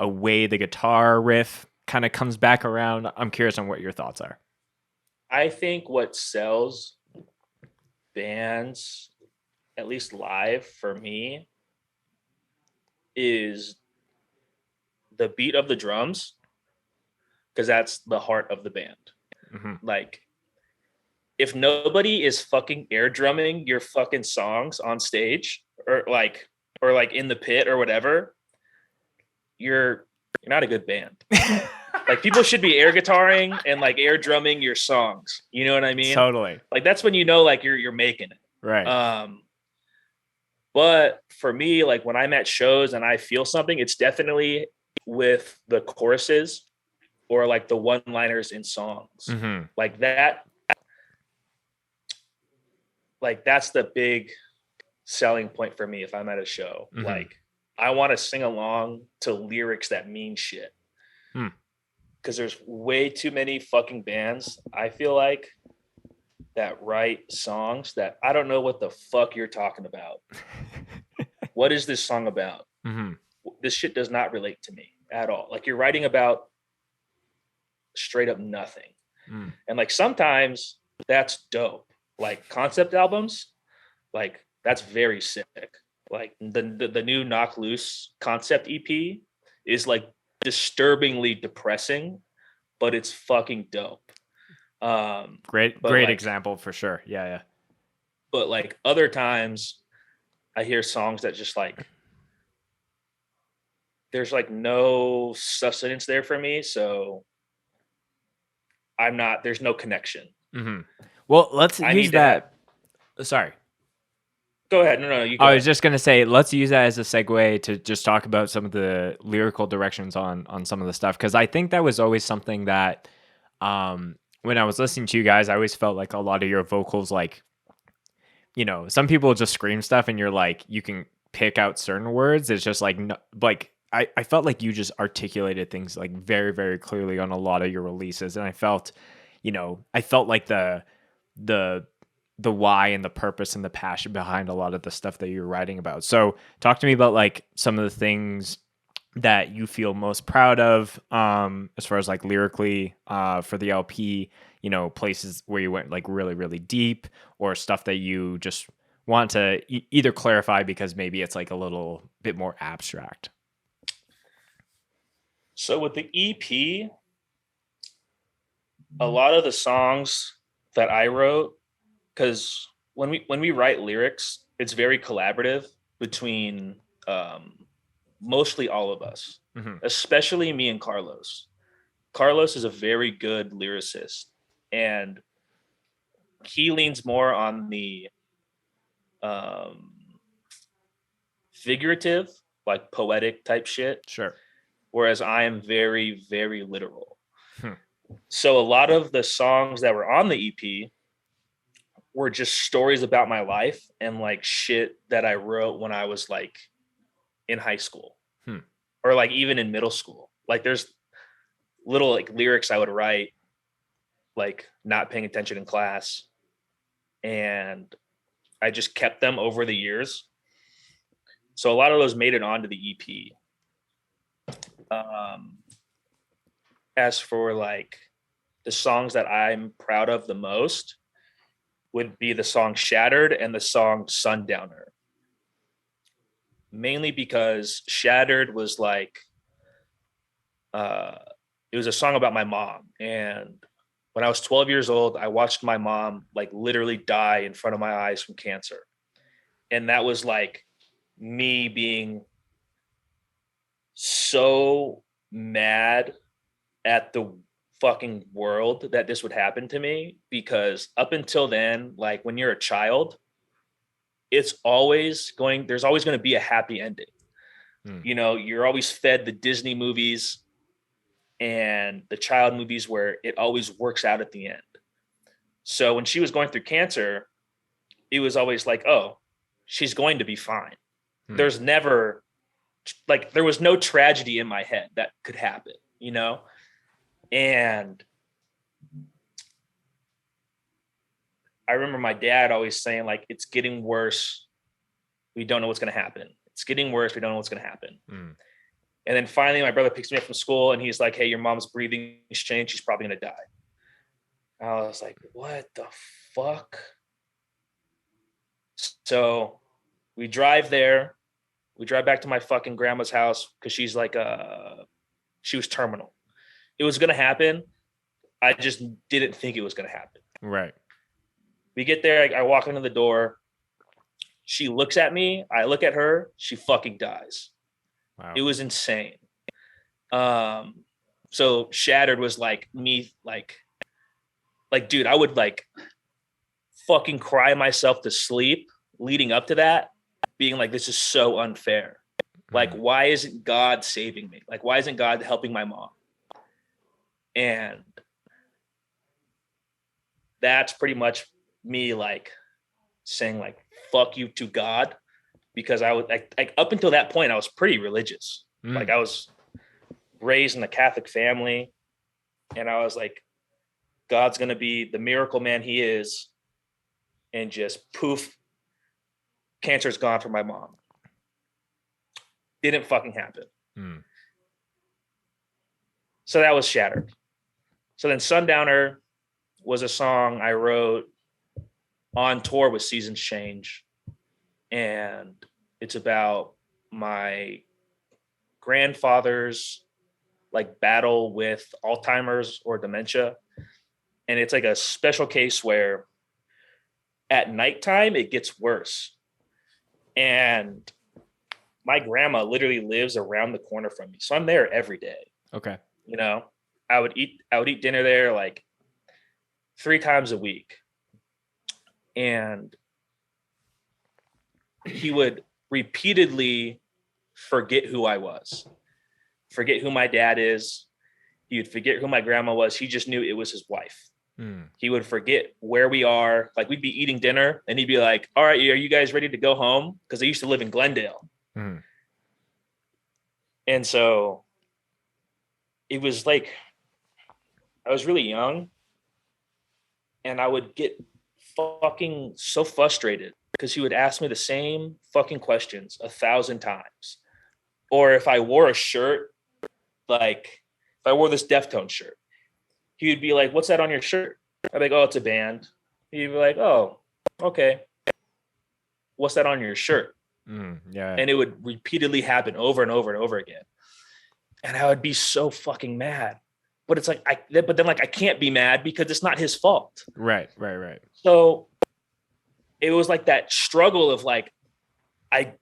way the guitar riff kind of comes back around? I'm curious on what your thoughts are. I think what sells bands, at least live for me, is the beat of the drums, because that's the heart of the band. Mm-hmm. Like, if nobody is fucking air drumming your fucking songs on stage, or like in the pit or whatever, you're not a good band. Like, people should be air guitaring and like air drumming your songs. You know what I mean? Totally. Like, that's when you know like you're making it. Right. But for me, like when I'm at shows and I feel something, it's definitely with the choruses or like the one-liners in songs. Mm-hmm. Like that, like that's the big selling point for me if I'm at a show. Mm-hmm. Like, I want to sing along to lyrics that mean shit. Hmm. Because there's way too many fucking bands, I feel like, that write songs that I don't know what the fuck you're talking about. What is this song about? Mm-hmm. This shit does not relate to me at all. Like, you're writing about straight up nothing. Mm. And like sometimes that's dope. Like concept albums, like that's very sick. Like the new Knock Loose concept EP is like disturbingly depressing, but it's fucking dope. Great like, example for sure. Yeah. But like other times I hear songs that just like there's like no sustenance there for me, so there's no connection. Mm-hmm. Well, let's use that. Sorry. Go ahead. No, you go I ahead. was just going to say, let's use that as a segue to just talk about some of the lyrical directions on some of the stuff. Because I think that was always something that when I was listening to you guys, I always felt like a lot of your vocals, like, some people just scream stuff and you're like, you can pick out certain words. It's just like, no, like, I felt like you just articulated things like very, very clearly on a lot of your releases. And I felt like the why and the purpose and the passion behind a lot of the stuff that you're writing about. So talk to me about like some of the things that you feel most proud of, as far as like lyrically, for the LP, places where you went like really, really deep, or stuff that you just want to either clarify because maybe it's like a little bit more abstract. So with the EP, a lot of the songs that I wrote, because when we write lyrics, it's very collaborative between mostly all of us, especially me and Carlos. Carlos is a very good lyricist, and he leans more on the figurative, like poetic type shit. Sure. Whereas I am very, very literal. So a lot of the songs that were on the EP were just stories about my life and like shit that I wrote when I was like in high school or like even in middle school. Like there's little like lyrics I would write, like not paying attention in class. And I just kept them over the years. So a lot of those made it onto the EP. As for like the songs that I'm proud of the most would be the song Shattered and the song Sundowner. Mainly because Shattered was like it was a song about my mom. And when I was 12 years old, I watched my mom like literally die in front of my eyes from cancer. And that was like me being so mad at the fucking world that this would happen to me, because up until then, like when you're a child, there's always going to be a happy ending. You know, you're always fed the Disney movies and the child movies where it always works out at the end. So when she was going through cancer, it was always like, oh, she's going to be fine. There's never like, there was no tragedy in my head that could happen, you know? And I remember my dad always saying, like, it's getting worse. We don't know what's going to happen. It's getting worse. We don't know what's going to happen. And then finally, my brother picks me up from school and he's like, hey, your mom's breathing changed. She's probably going to die. And I was like, what the fuck? So we drive there. We drive back to my fucking grandma's house because she's like, she was terminal. It was going to happen. I just didn't think it was going to happen. Right. We get there. I walk into the door. She looks at me. I look at her. She fucking dies. Wow. It was insane. So Shattered was like me, like, dude, I would like fucking cry myself to sleep leading up to that, being like, this is so unfair. Like, why isn't God saving me? Like, why isn't God helping my mom? And that's pretty much me like saying like, fuck you to God, because I was like up until that point, I was pretty religious. Like I was raised in a Catholic family and I was like, God's going to be the miracle man he is. And just poof, cancer's gone for my mom. Didn't fucking happen. So that was Shattered. So then Sundowner was a song I wrote on tour with Seasons Change. And it's about my grandfather's like battle with Alzheimer's or dementia. And it's like a special case where at nighttime it gets worse. And my grandma literally lives around the corner from me. So I'm there every day. Okay. You know, I would eat dinner there like 3 times a week. And he would repeatedly forget who I was, forget who my dad is. He would forget who my grandma was. He just knew it was his wife. He would forget where we are. Like we'd be eating dinner and he'd be like, all right, are you guys ready to go home? Because they used to live in Glendale. And so it was like, I was really young and I would get fucking so frustrated because he would ask me the same fucking questions 1,000 times. Or if I wore a shirt, like if I wore this Deftones shirt, he would be like, what's that on your shirt? I'd be like, oh, it's a band. He'd be like, oh, okay. What's that on your shirt? Yeah. And it would repeatedly happen over and over and over again. And I would be so fucking mad. But it's like, but then like, I can't be mad because it's not his fault. Right. So it was like that struggle of like, I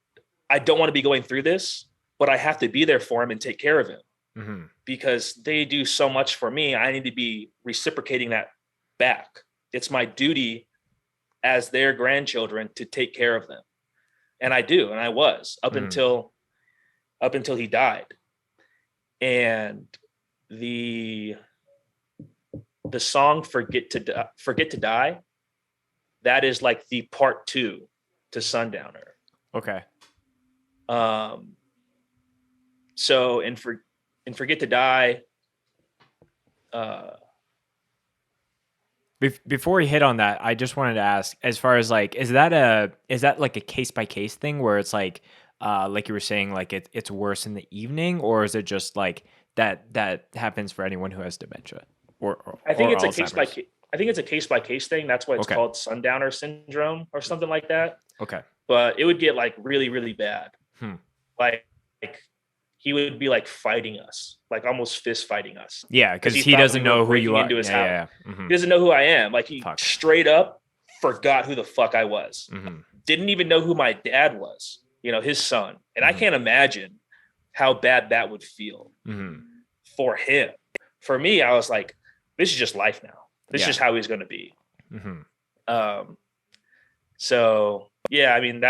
don't want to be going through this, but I have to be there for him and take care of him. Because they do so much for me. I need to be reciprocating that back. It's my duty as their grandchildren to take care of them. And I do. And I was up until he died. And the song Forget to Die, that is like the part 2 to Sundowner. Okay. So in Forget to Die, Before we hit on that, I just wanted to ask, as far as like, is that like a case by case thing where it's like you were saying, like it's worse in the evening, or is it just like that happens for anyone who has dementia I think or it's a case by Alzheimer's? case. I think it's a case by case thing. That's why it's Okay. called sundowner syndrome or something like that. Okay. But it would get like really, really bad. Hmm. Like he would be like fighting us, like almost fist fighting us. Yeah, because he thought doesn't we were know who you breaking are. into his Yeah, house. yeah, yeah. He doesn't know who I am. Like he Fuck. straight up forgot who the fuck I was. Mm-hmm. Didn't even know who my dad was, his son. And I Mhm. can't imagine how bad that would feel Mm-hmm. for him. For me, I was like, this is just life now. This is Yeah. just how he's going to be. Mm-hmm. So yeah, I mean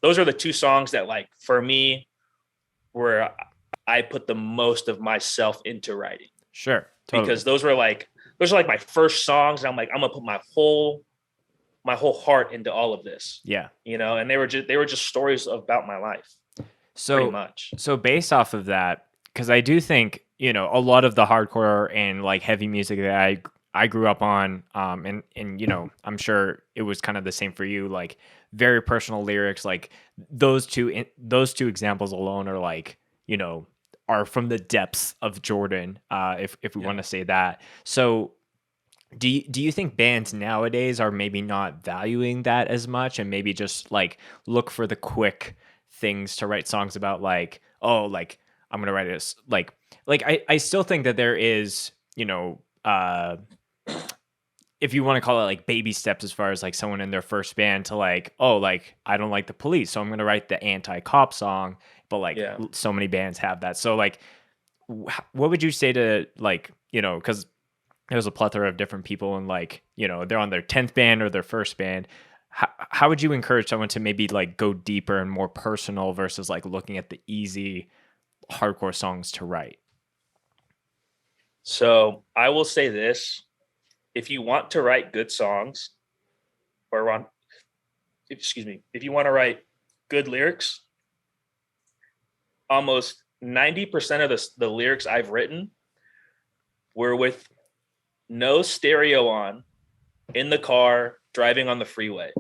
those are the two songs that like for me where I put the most of myself into writing. Sure. Totally. Because those are like my first songs. And I'm like, I'm gonna put my whole heart into all of this. Yeah. And they were just stories about my life. So pretty much. So based off of that, because I do think, a lot of the hardcore and like heavy music that I grew up on, and I'm sure it was kind of the same for you, like very personal lyrics, like those two examples alone are like, are from the depths of Jordan, if we want to say that. So do you think bands nowadays are maybe not valuing that as much, and maybe just like look for the quick things to write songs about, like, oh, like I'm gonna write this, like I still think that there is, if you want to call it like baby steps, as far as like someone in their first band to like, oh, like I don't like the police, so I'm gonna write the anti-cop song. But like so many bands have that. So like, what would you say to like, because there's a plethora of different people, and like, they're on their 10th band or their first band. How would you encourage someone to maybe like go deeper and more personal versus like looking at the easy hardcore songs to write? So I will say this: if you want to write good songs, if you want to write good lyrics, almost 90% of the lyrics I've written were with no stereo on, in the car, driving on the freeway.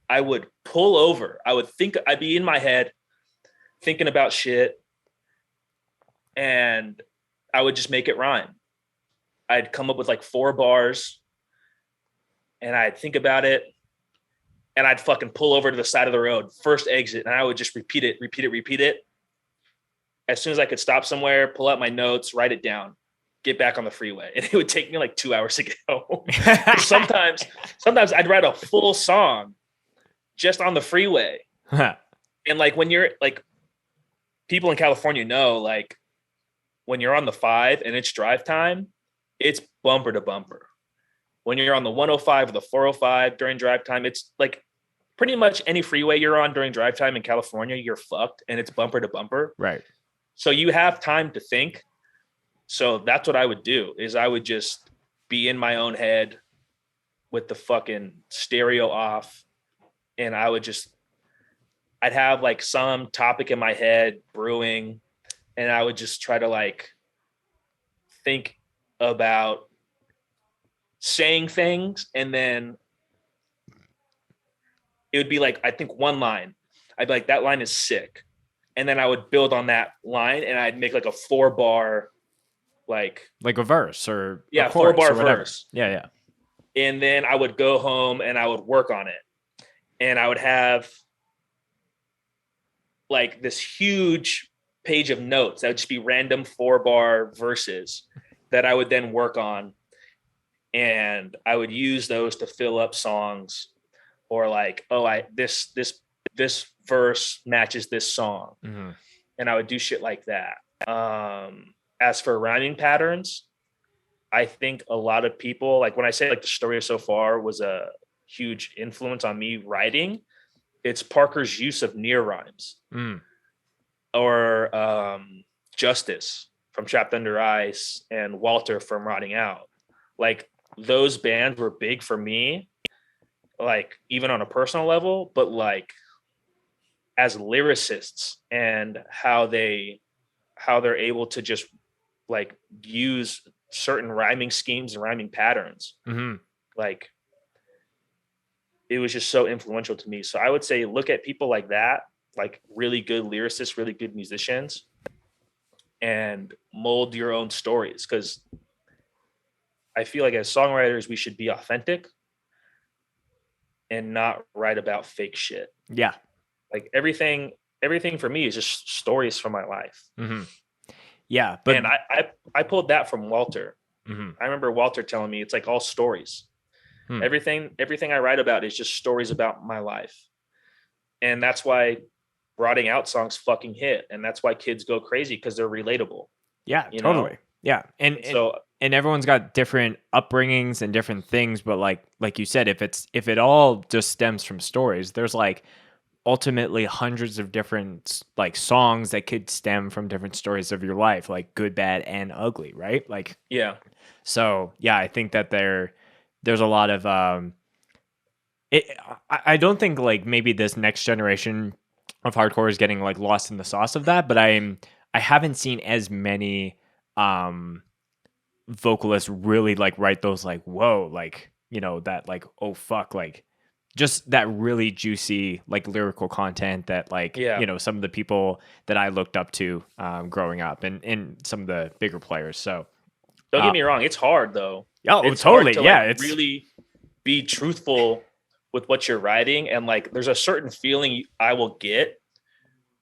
I would pull over. I'd be in my head thinking about shit, and I would just make it rhyme. I'd come up with like 4 bars, and I'd think about it, and I'd fucking pull over to the side of the road, first exit, and I would just repeat it. As soon as I could stop somewhere, pull out my notes, write it down, get back on the freeway. And it would take me like 2 hours to get home. sometimes I'd write a full song just on the freeway. And like when you're like, people in California know, like when you're on the 5 and it's drive time, it's bumper to bumper. When you're on the 105 or the 405 during drive time, it's like pretty much any freeway you're on during drive time in California, you're fucked, and it's bumper to bumper. Right. So you have time to think. So that's what I would do, is I would just be in my own head with the fucking stereo off. And I'd have like some topic in my head brewing, and I would just try to like think about saying things. And then it would be like, I think one line, I'd be like, that line is sick. And then I would build on that line, and I'd make like a 4-bar, like a verse or a 4-bar verse. Yeah. And then I would go home and I would work on it. And I would have like this huge page of notes that would just be random 4-bar verses that I would then work on. And I would use those to fill up songs, or like, this verse matches this song. Mm-hmm. And I would do shit like that. As for rhyming patterns, I think a lot of people, like when I say like the story so far was a huge influence on me writing, it's Parker's use of near rhymes. Or Justice from Trapped Under Ice and Walter from Rotting Out. Like those bands were big for me, like even on a personal level, but like as lyricists, and how they're able to just like use certain rhyming schemes and rhyming patterns. Mm-hmm. like it was just so influential to me. So I would say look at people like that, like really good lyricists, really good musicians, and mold your own stories. Because I feel like as songwriters, we should be authentic and not write about fake shit. Yeah. Like everything for me is just stories from my life. Mm-hmm. Yeah. But and I pulled that from Walter. Mm-hmm. I remember Walter telling me it's like all stories. Everything I write about is just stories about my life. And that's why rotting out songs fucking hit. And that's why kids go crazy, because they're relatable. Yeah, totally. Know? Yeah. And everyone's got different upbringings and different things, but like you said, if it all just stems from stories, there's like ultimately hundreds of different like songs that could stem from different stories of your life, like good, bad, and ugly, right? Like, yeah. So yeah, I think that there's a lot of I don't think like maybe this next generation of hardcore is getting like lost in the sauce of that, but I haven't seen as many vocalists really like write those like whoa, like, you know, that like oh fuck, like just that really juicy like lyrical content that like you know, some of the people that I looked up to growing up and some of the bigger players. So don't get me wrong, it's hard though. Oh, it's totally. Hard to, yeah, like, it's really be truthful with what you're writing. And like there's a certain feeling I will get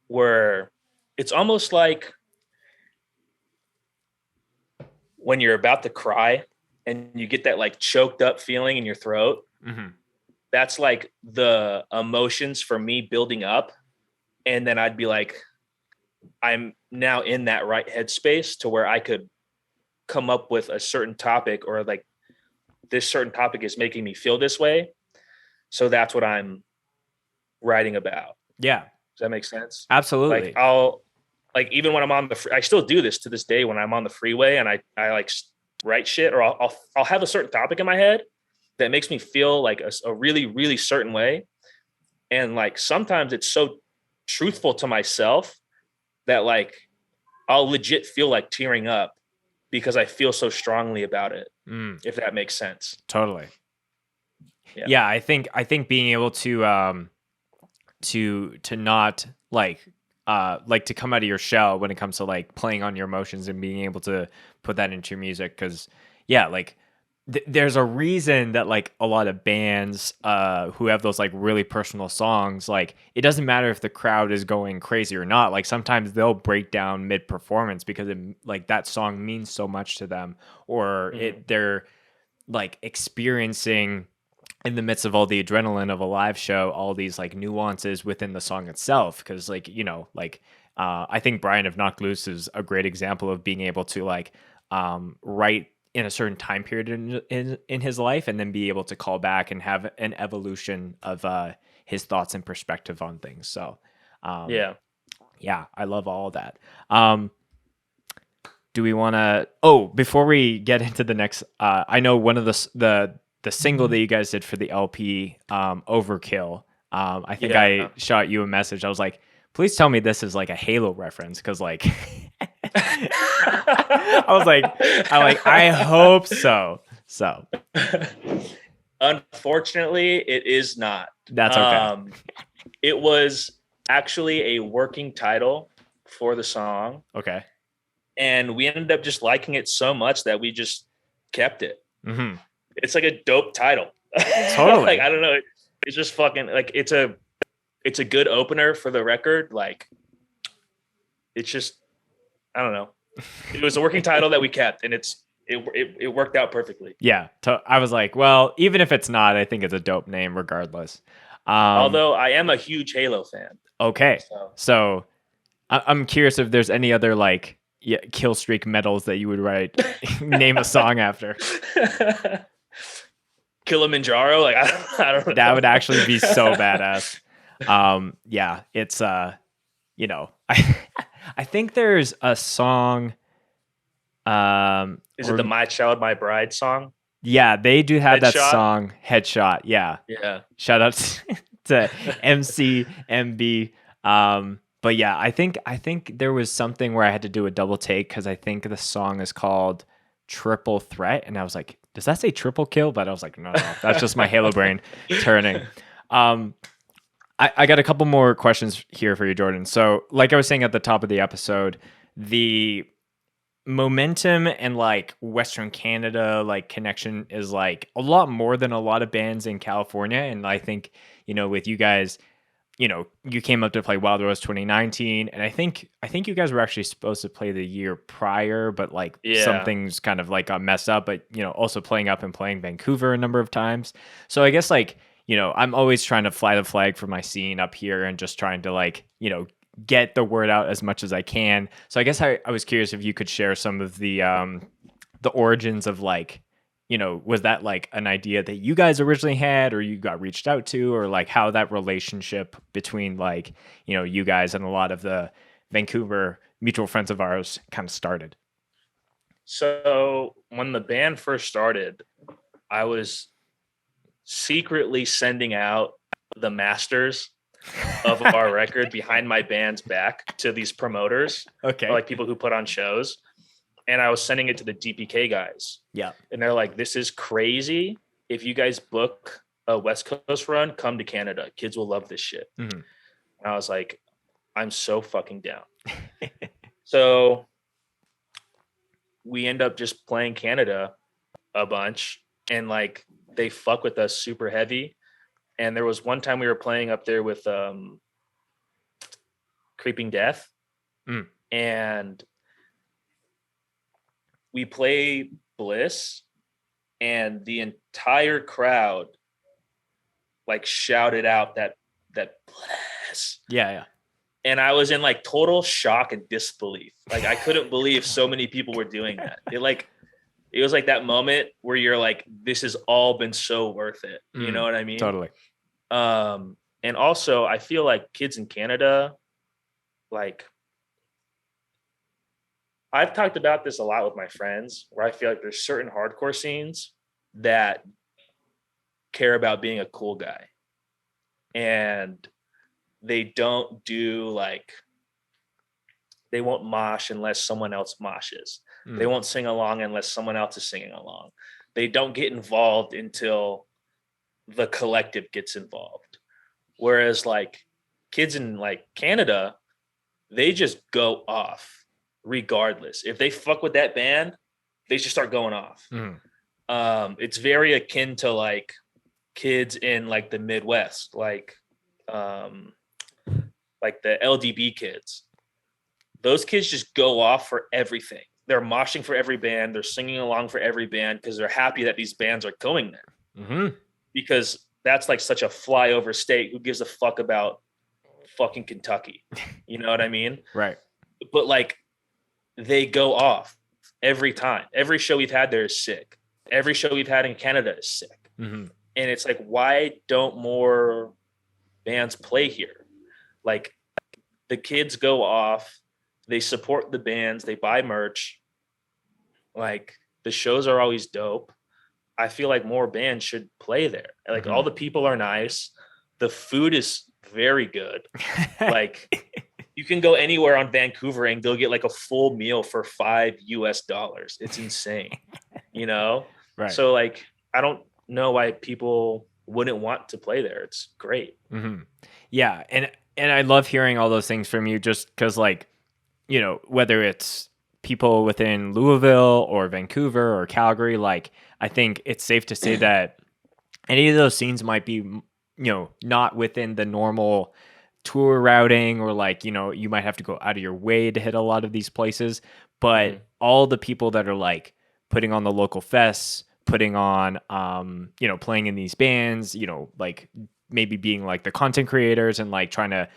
where it's almost like when you're about to cry and you get that like choked up feeling in your throat. Mm-hmm. That's like the emotions for me building up. And then I'd be like, I'm now in that right headspace to where I could come up with a certain topic, or like this certain topic is making me feel this way. So that's what I'm writing about. Yeah. Does that make sense? Absolutely. Like I'll like, even when I'm on I still do this to this day when I'm on the freeway and I like write shit, or I'll have a certain topic in my head that makes me feel like a really, really certain way. And like, sometimes it's so truthful to myself that like, I'll legit feel like tearing up because I feel so strongly about it. If that makes sense. Totally. Yeah. I think being able to not like to come out of your shell when it comes to like playing on your emotions and being able to put that into your music. Cause yeah, like there's a reason that like a lot of bands who have those like really personal songs, like it doesn't matter if the crowd is going crazy or not. Like sometimes they'll break down mid performance because it, like that song means so much to them, or they're like experiencing in the midst of all the adrenaline of a live show, all these like nuances within the song itself. Cause like, you know, like I think Brian of Knocked Loose is a great example of being able to like write in a certain time period in his life and then be able to call back and have an evolution of his thoughts and perspective on things. So yeah, I love all of that. Do we want to, before we get into the next, I know one of the single that you guys did for the LP, Overkill, I think I shot you a message. I was like, please tell me this is like a Halo reference. Cause like, I hope so. So unfortunately it is not. That's okay. It was actually a working title for the song. Okay. And we ended up just liking it so much that we just kept it. Mm-hmm. It's like a dope title. Totally. Like, I don't know. It's just fucking like, it's a good opener for the record. Like it's just, I don't know. It was a working title that we kept, and it worked out perfectly. Yeah. I was like, well, even if it's not, I think it's a dope name regardless. Although I am a huge Halo fan. Okay. So I'm curious if there's any other like kill streak medals that you would write, name a song after. Kilimanjaro. Like, I don't know. That would actually be so badass. Yeah, it's, you know, I think there's a song. Is it the My Child, My Bride song? Yeah, they do have Headshot? that song, Headshot. Yeah. Yeah. Shout out to MCMB. But yeah, I think there was something where I had to do a double take because I think the song is called triple threat, and I was like, does that say triple kill? But I was like, no, that's just my Halo brain turning. I got a couple more questions here for you, Jordan. So, like I was saying at the top of the episode, the momentum and like Western Canada like connection is like a lot more than a lot of bands in California. And I think, with you guys, you came up to play Wild Rose 2019, and I think you guys were actually supposed to play the year prior, but like some things kind of like got messed up. But also playing up and playing Vancouver a number of times. So I guess like I'm always trying to fly the flag for my scene up here and just trying to like get the word out as much as I can. So I guess I was curious if you could share some of the origins of like, was that like an idea that you guys originally had or you got reached out to, or like how that relationship between like, you guys and a lot of the Vancouver mutual friends of ours kind of started? So when the band first started, I was secretly sending out the masters of our record behind my band's back to these promoters, okay, or like people who put on shows, and I was sending it to the DPK guys. Yeah, and they're like, "This is crazy. If you guys book a West Coast run, come to Canada. Kids will love this shit." Mm-hmm. And I was like, "I'm so fucking down." So we end up just playing Canada a bunch, and like they fuck with us super heavy. And there was one time we were playing up there with Creeping Death, and we play Bliss, and the entire crowd like shouted out that Bliss. Yeah. And I was in like total shock and disbelief. Like I couldn't believe so many people were doing that. It was like that moment where you're like, this has all been so worth it. You know what I mean? Totally. And also I feel like kids in Canada, like I've talked about this a lot with my friends, where I feel like there's certain hardcore scenes that care about being a cool guy, and they don't do like, they won't mosh unless someone else moshes. They won't sing along unless someone else is singing along. They don't get involved until the collective gets involved. Whereas like kids in like Canada, they just go off regardless. If they fuck with that band, they just start going off. It's very akin to like kids in like the Midwest, like the LDB kids. Those kids just go off for everything. They're moshing for every band. They're singing along for every band because they're happy that these bands are going there. Because that's like such a flyover state. Who gives a fuck about fucking Kentucky? You know what I mean? Right. But like they go off every time. Every show we've had there is sick. Every show we've had in Canada is sick. And it's like, why don't more bands play here? Like the kids go off. They support the bands. They buy merch. Like the shows are always dope. I feel like more bands should play there. Like all the people are nice. The food is very good. Like you can go anywhere on Vancouver and go get like a full meal for $5 US. It's insane, Right. So like, I don't know why people wouldn't want to play there. It's great. Yeah. And I love hearing all those things from you, just because like, whether it's people within Louisville or Vancouver or Calgary, like I think it's safe to say that any of those scenes might be, not within the normal tour routing, or like, you might have to go out of your way to hit a lot of these places. But all the people that are like putting on the local fests, putting on, playing in these bands, like maybe being like the content creators and like trying to,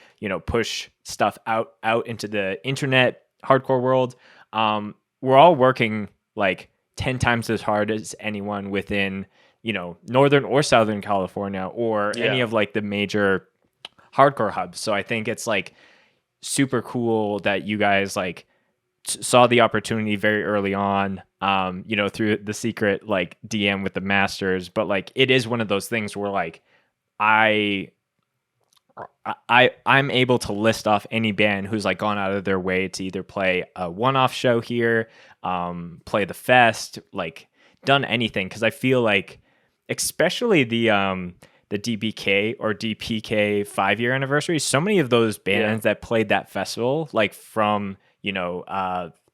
push stuff out into the internet hardcore world. We're all working like 10 times as hard as anyone within, Northern or Southern California or any of like the major hardcore hubs. So I think it's like super cool that you guys like saw the opportunity very early on, through the secret like DM with the masters. But like, it is one of those things where like, I I'm able to list off any band who's like gone out of their way to either play a one-off show here, play the fest, like done anything. Because I feel like, especially the DBK or DPK 5-year anniversary, so many of those bands that played that festival, like from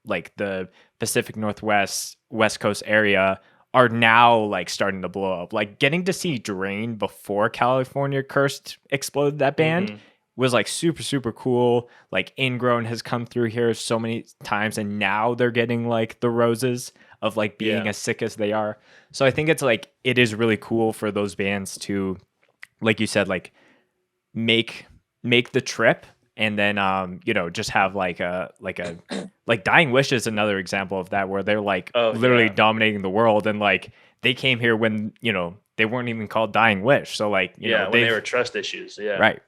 like the Pacific Northwest, West Coast area, are now like starting to blow up. Like getting to see Drain before California Cursed exploded that band was like super, super cool. Like Ingrown has come through here so many times, and now they're getting like the roses of like being as sick as they are. So I think it's like, it is really cool for those bands to, like you said, like make the trip, and then just have like Dying Wish is another example of that, where they're like literally dominating the world, and like they came here when they weren't even called Dying Wish, so like when they were Trust Issues. Right.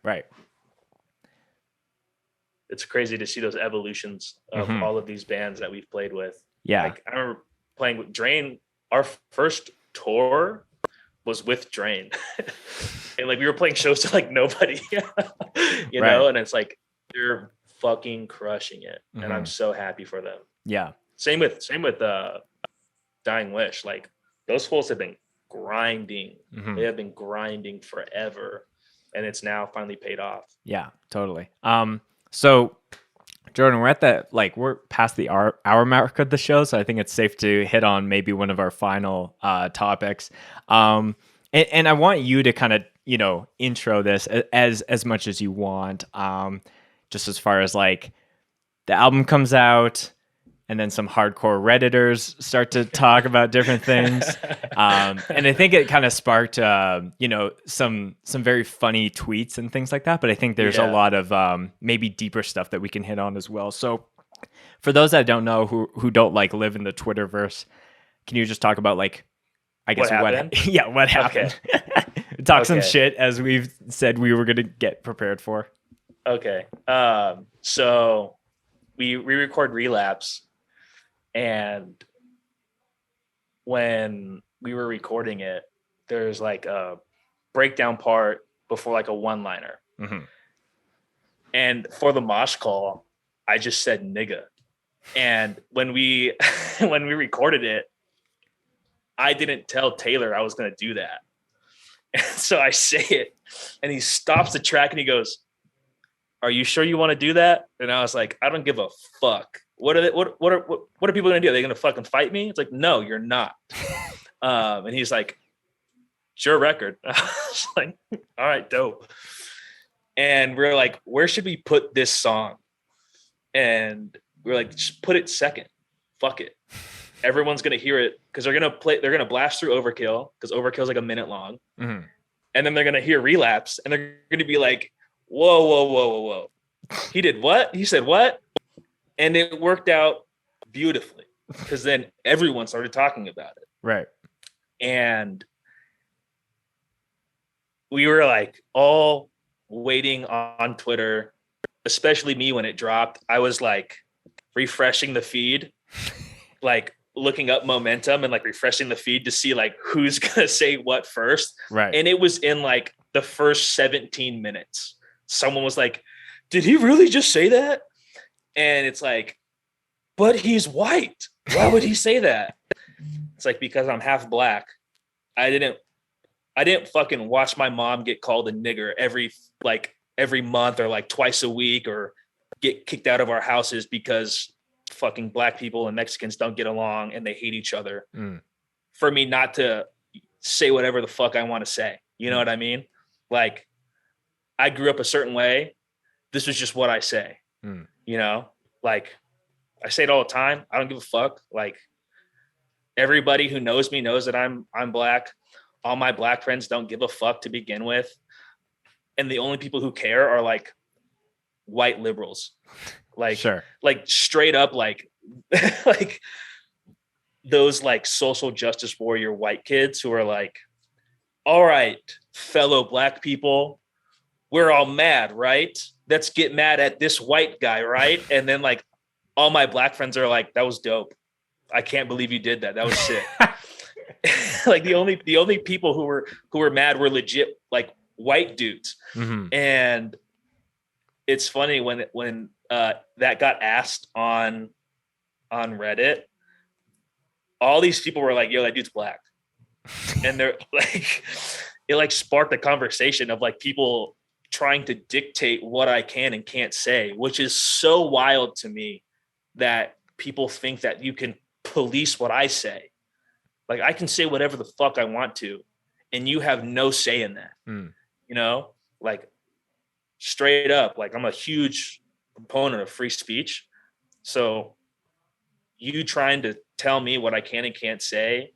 It's crazy to see those evolutions of all of these bands that we've played with. Like I remember playing with Drain. Our first tour was with Drain. And like we were playing shows to like nobody, you know, and it's like they're fucking crushing it. And I'm so happy for them. Yeah. Same with Dying Wish. Like those fools have been grinding. They have been grinding forever. And it's now finally paid off. Yeah, totally. So Jordan, we're at that, like we're past the hour mark of the show, so I think it's safe to hit on maybe one of our final topics. And I want you to kind of, intro this as much as you want. Just as far as like the album comes out, and then some hardcore Redditors start to talk about different things. And I think it kind of sparked, some very funny tweets and things like that. But I think there's a lot of maybe deeper stuff that we can hit on as well. So for those that don't know, who don't like live in the Twitterverse, can you just talk about like, I guess what happened? Talk some shit, as we've said we were going to get prepared for. Okay. So we record Relapse. And when we were recording it, there's like a breakdown part before like a one-liner. And for the mosh call, I just said nigga. And when we when we recorded it, I didn't tell Taylor I was going to do that. And so I say it, and he stops the track and he goes, "Are you sure you want to do that?" And I was like, "I don't give a fuck. What are people gonna do? Are they gonna fucking fight me?" It's like, "No, you're not." And he's like, "It's your record." I was like, "All right, dope." And we're like, "Where should we put this song?" And we're like, "Just put it second. Fuck it. Everyone's gonna hear it because they're gonna blast through Overkill, because Overkill's like a minute long, and then they're gonna hear Relapse, and they're gonna be like, whoa. He did what? He said what? And it worked out beautifully, because then everyone started talking about it. Right. And we were like all waiting on Twitter, especially me when it dropped. I was like refreshing the feed, like looking up momentum and like refreshing the feed to see like who's going to say what first. Right. And it was in like the first 17 minutes. Someone was like, "Did he really just say that?" And it's like, "But he's white. Why would he say that?" It's like, because I'm half black. I didn't fucking watch my mom get called a nigger every month or like twice a week, or get kicked out of our houses because fucking black people and Mexicans don't get along and they hate each other. For me not to say whatever the fuck I want to say. You know what I mean? Like, I grew up a certain way. This was just what I say. You know, like I say it all the time. I don't give a fuck. Like, everybody who knows me knows that I'm black. All my black friends don't give a fuck to begin with. And the only people who care are like white liberals. Like, sure. Like straight up, like, like those like social justice warrior white kids who are like, "All right, fellow black people, we're all mad, right? Let's get mad at this white guy, right?" And then like all my black friends are like, "That was dope. I can't believe you did that. That was sick." Like the only people who were mad were legit like white dudes. Mm-hmm. And it's funny when that got asked on Reddit, all these people were like, yo, that dude's black. And they're like, it like sparked a conversation of like people trying to dictate what I can and can't say, which is so wild to me that people think that you can police what I say. Like I can say whatever the fuck I want to, and you have no say in that. You know, like straight up, like I'm a huge proponent of free speech. So you trying to tell me what I can and can't say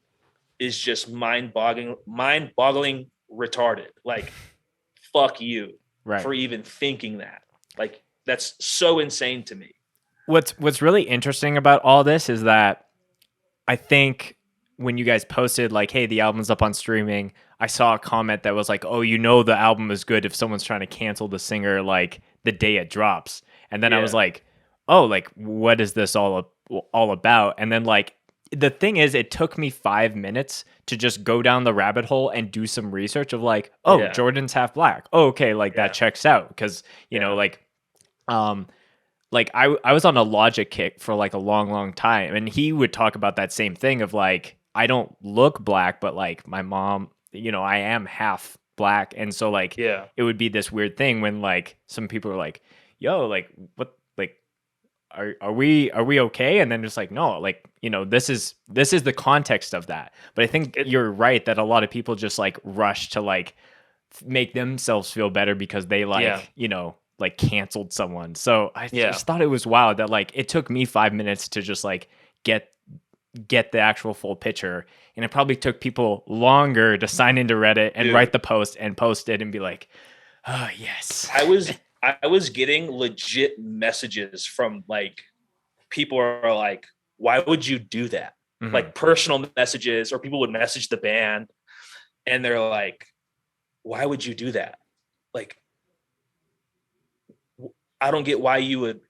is just mind-boggling retarded. Like, fuck you for even thinking that. Like, that's so insane to me. What's really interesting about all this is that I think when you guys posted like, hey, the album's up on streaming, I saw a comment that was like, oh, you know, the album is good if someone's trying to cancel the singer like the day it drops. And then I was like, oh, like, what is this all about? And then like, the thing is, it took me 5 minutes to just go down the rabbit hole and do some research of like, oh, Jordan's half black. Oh, okay. Like that checks out. Cause you know, like I was on a Logic kick for like a long time, and he would talk about that same thing of like, I don't look black, but like my mom, you know, I am half black. And so like, it would be this weird thing when like some people are like, yo, like what, like, are we okay? And then just like, no, like, you know, this is the context of that. But I think you're right that a lot of people just like rush to like make themselves feel better because they like, you know, like canceled someone. So I just thought it was wild that like it took me 5 minutes to just like get the actual full picture, and it probably took people longer to sign into Reddit and write the post and post it and be like, oh yes. I was getting legit messages from like people are like, why would you do that? Like personal messages, or people would message the band and they're like, why would you do that? Like, I don't get why you would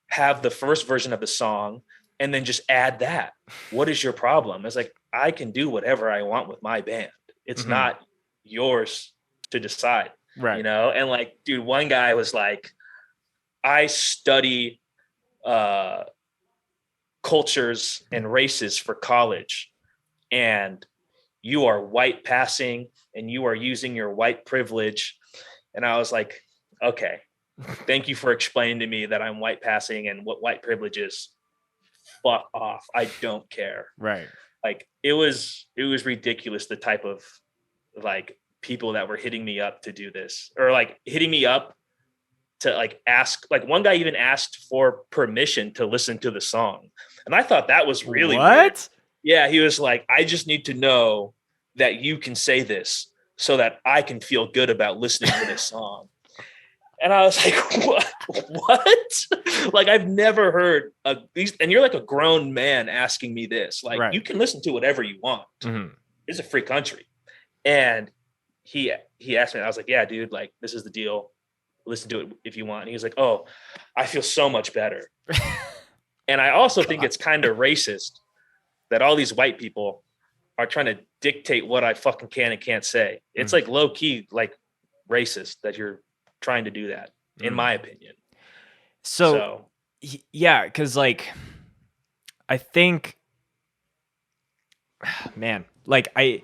have the first version of the song and then just add that. What is your problem? It's like, I can do whatever I want with my band. It's not yours to decide, you know? And like, dude, one guy was like, I study cultures and races for college, and you are white passing and you are using your white privilege. And I was like, okay, thank you for explaining to me that I'm white passing and what white privilege is. Fuck off. I don't care. Right. Like it was ridiculous, the type of like people that were hitting me up to do this, or like hitting me up to like ask, like one guy even asked for permission to listen to the song. And I thought that was really weird. Yeah. He was like, I just need to know that you can say this so that I can feel good about listening to this song. And I was like, what? Like, I've never heard these, and you're like a grown man asking me this. Like, you can listen to whatever you want. It's a free country. And he asked me, and I was like, yeah, dude, like, this is the deal. Listen to it if you want. And he was like, oh, I feel so much better. And I also think it's kind of racist that all these white people are trying to dictate what I fucking can and can't say. It's like low key, like racist that you're trying to do that, in my opinion. So yeah, because like I think, man, like I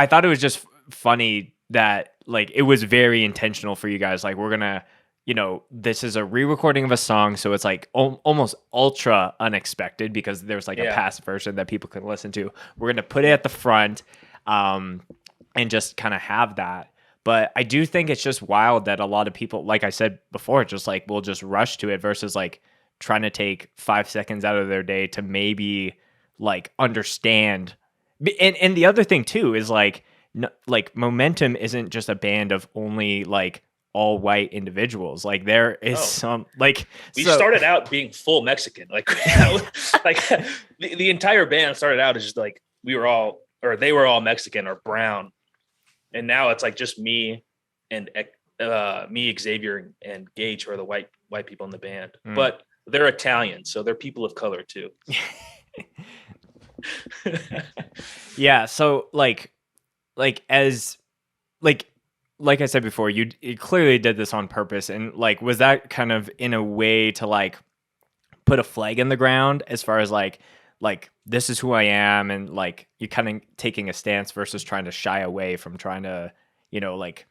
thought it was just funny that like it was very intentional for you guys. Like, we're gonna, you know, this is a re-recording of a song, so it's like almost ultra unexpected because there's like a past version that people can listen to. We're gonna put it at the front, and just kind of have that. But I do think it's just wild that a lot of people, like I said before, just like will just rush to it versus like trying to take 5 seconds out of their day to maybe like understand. And the other thing too is like, like Momentum isn't just a band of only like all white individuals. Like there is some like we started out being full Mexican. Like like the entire band started out as just like they were all Mexican or brown. And now it's like just me and me, Xavier, and Gage, who are the white people in the band. But they're Italian, so they're people of color too. Yeah. So like as like like I said before, you clearly did this on purpose, and like, was that kind of in a way to like put a flag in the ground as far as like this is who I am, and like you kind of taking a stance versus trying to shy away from trying to, like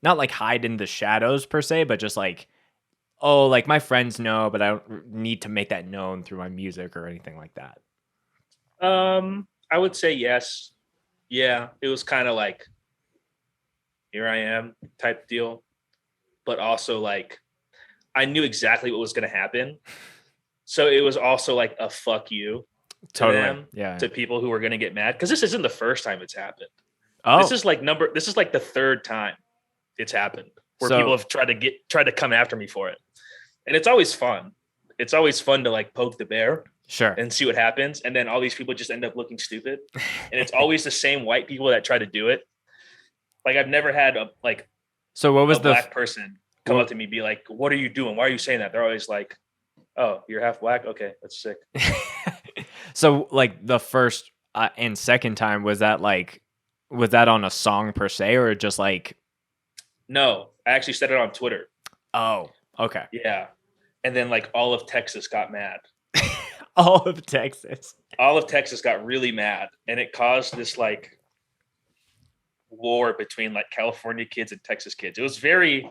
not like hide in the shadows per se, but just like, oh, like my friends know, but I don't need to make that known through my music or anything like that. I would say yes. Yeah, it was kind of like, here I am type deal, but also like I knew exactly what was going to happen. So it was also like a fuck you to Totally. them, Yeah. to people who were going to get mad. Cause this isn't the first time it's happened. Oh, This is like the third time it's happened where So- people have tried to come after me for it. And it's always fun. It's always fun to like poke the bear sure. and see what happens. And then all these people just end up looking stupid. And it's always the same white people that try to do it. Like I've never had So what was a the black person come up to me, be like, "What are you doing? Why are you saying that?" They're always like, "Oh, you're half black. Okay, that's sick." So like the first and second time, was that on a song per se, or just like, No, I actually said it on Twitter. oh, okay. Yeah, and then like all of Texas got mad. All of Texas. All of Texas got really mad, and it caused this like war between like California kids and Texas kids. It was very.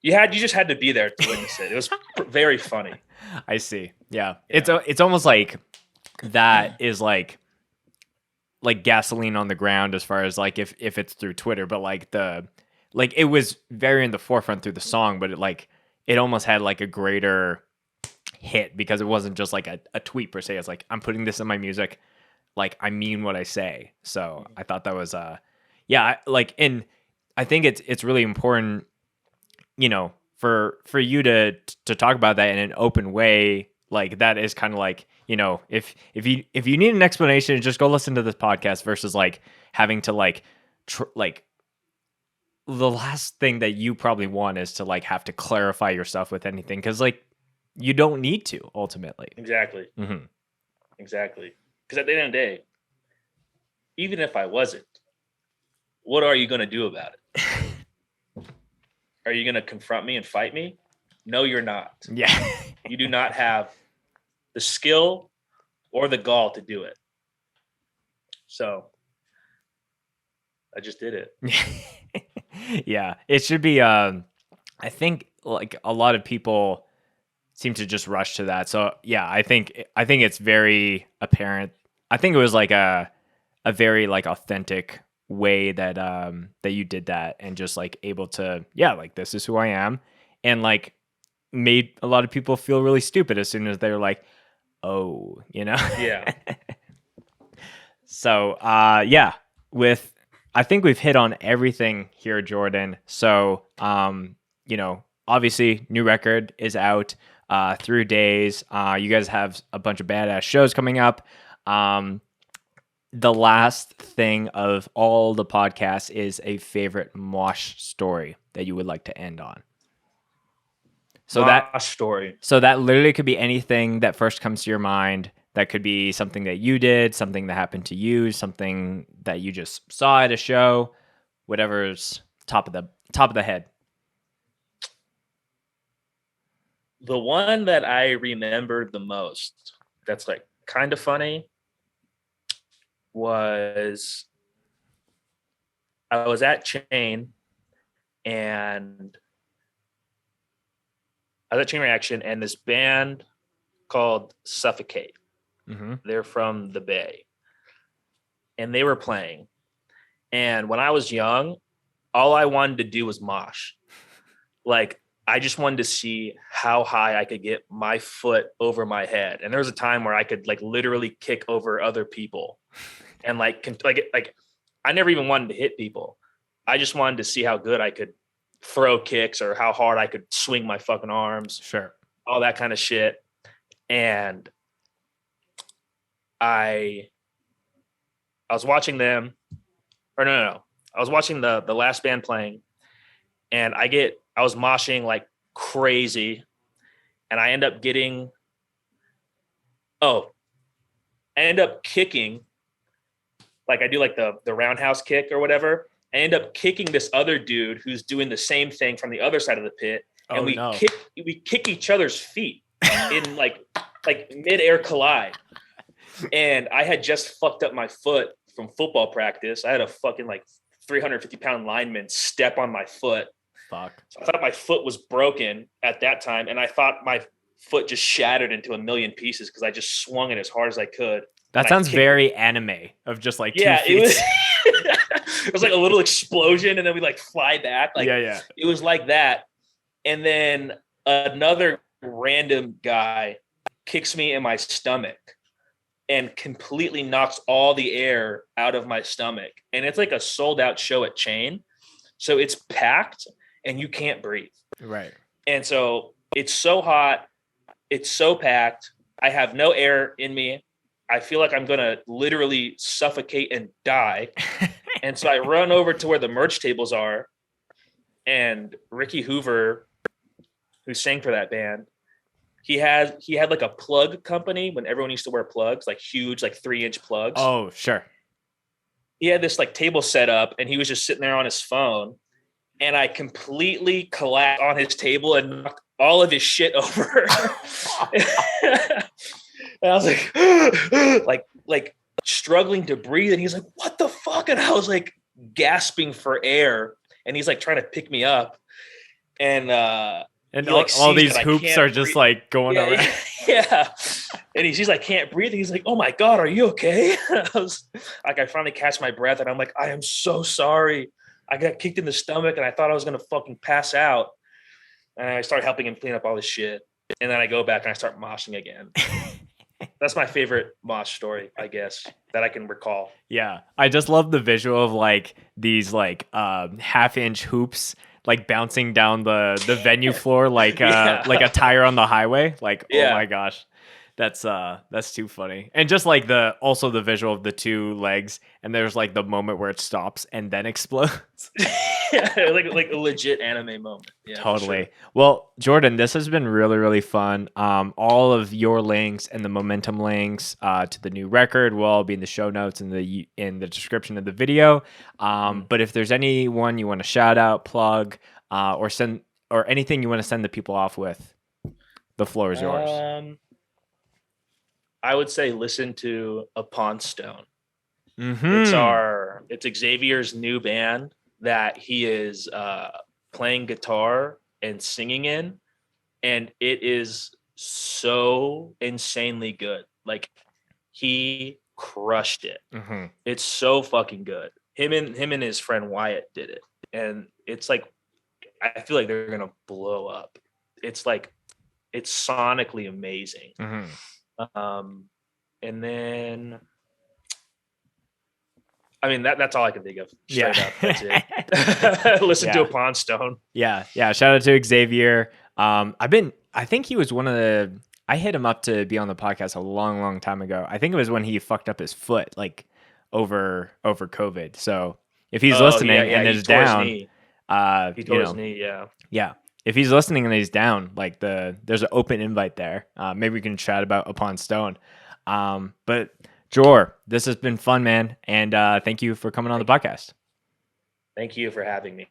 You just had to be there to witness it. It was very funny. I see. Yeah. It's almost like that is like gasoline on the ground as far as like if it's through Twitter, but like it was very in the forefront through the song, but it almost had like a greater hit because it wasn't just like a tweet per se. It's like, I'm putting this in my music, like I mean what I say. So I thought that was and I think it's really important, for you to talk about that in an open way. Like that is kind of like, if you need an explanation, just go listen to this podcast versus like having to like the last thing that you probably want is to like have to clarify yourself with anything, because like you don't need to ultimately. Exactly. Mm-hmm. Exactly. Because at the end of the day, even if I wasn't, what are you going to do about it? Are you going to confront me and fight me? No, you're not. Yeah. You do not have the skill or the gall to do it. So I just did it. Yeah. It should be, I think like a lot of people seem to just rush to that. So yeah, I think it's very apparent. I think it was like a very like authentic way that that you did that, and just like able to, like, this is who I am, and like made a lot of people feel really stupid as soon as they were like, oh, Yeah. So I think we've hit on everything here, Jordan. So obviously new record is out through days. You guys have a bunch of badass shows coming up. The last thing of all the podcasts is a favorite mosh story that you would like to end on. So story. So that literally could be anything that first comes to your mind. That could be something that you did, something that happened to you, something that you just saw at a show, whatever's top of the head. The one that I remembered the most, that's like kind of funny, was I was at Chain Reaction, and this band called Suffocate. Mm-hmm. They're from the Bay, and they were playing. And when I was young, all I wanted to do was mosh. Like, I just wanted to see how high I could get my foot over my head. And there was a time where I could like literally kick over other people, and like I never even wanted to hit people. I just wanted to see how good I could throw kicks, or how hard I could swing my fucking arms. Sure. All that kind of shit. And I was watching them, or no. I was watching the last band playing, and I was moshing like crazy, and I end up kicking, like I do like the roundhouse kick or whatever, I end up kicking this other dude who's doing the same thing from the other side of the pit, and we kick each other's feet in like mid-air collide. And I had just fucked up my foot from football practice. I had a fucking like 350-pound lineman step on my foot. Fuck. So I thought my foot was broken at that time, and I thought my foot just shattered into a million pieces because I just swung it as hard as I could. That sounds very anime of just like 2 feet. It was. It was like a little explosion, and then we like fly back. Like, it was like that. And then another random guy kicks me in my stomach and completely knocks all the air out of my stomach. And it's like a sold out show at Chain. So it's packed and you can't breathe. Right. And so it's so hot. It's so packed. I have no air in me. I feel like I'm going to literally suffocate and die. And so I run over to where the merch tables are, and Ricky Hoover, who sang for that band, he had like a plug company when everyone used to wear plugs, like huge, like 3-inch plugs. Oh, sure. He had this like table set up, and he was just sitting there on his phone, and I completely collapsed on his table and knocked all of his shit over. And I was like struggling to breathe. And he's like, what the fuck? And I was like gasping for air. And he's like trying to pick me up. And all these hoops are just like going around. Yeah. And he sees I can't breathe. And he's like, oh my God, are you okay? I was like, I finally catch my breath, and I'm like, I am so sorry. I got kicked in the stomach and I thought I was going to fucking pass out. And I start helping him clean up all this shit. And then I go back and I start moshing again. That's my favorite mosh story, I guess, that I can recall. Yeah. I just love the visual of like these like half-inch hoops like bouncing down the venue floor like like a tire on the highway. Like, oh my gosh. That's too funny. And just like also the visual of the two legs, and there's like the moment where it stops and then explodes. like a legit anime moment. Yeah, totally. Sure. Well, Jordan, this has been really, really fun. All of your links and the momentum links to the new record will all be in the show notes in the description of the video. But if there's anyone you want to shout out, plug, or anything you want to send the people off with, the floor is yours. I would say listen to Upon Stone. Mm-hmm. It's Xavier's new band that he is playing guitar and singing in, and it is so insanely good. Like, he crushed it. Mm-hmm. It's so fucking good. Him and his friend Wyatt did it, and it's like, I feel like they're gonna blow up. It's like, it's sonically amazing. Mm-hmm. And then, I mean, that's all I can think of. Straight up. That's it. Listen to Upon Stone. Yeah. Shout out to Xavier. I think he was I hit him up to be on the podcast a long, long time ago. I think it was when he fucked up his foot, like over COVID. So if he's listening and is down, he tore his knee. Yeah. If he's listening and he's down, like there's an open invite there. Maybe we can chat about Upon Stone. But Jor, this has been fun, man. And thank you for coming on the podcast. Thank you for having me.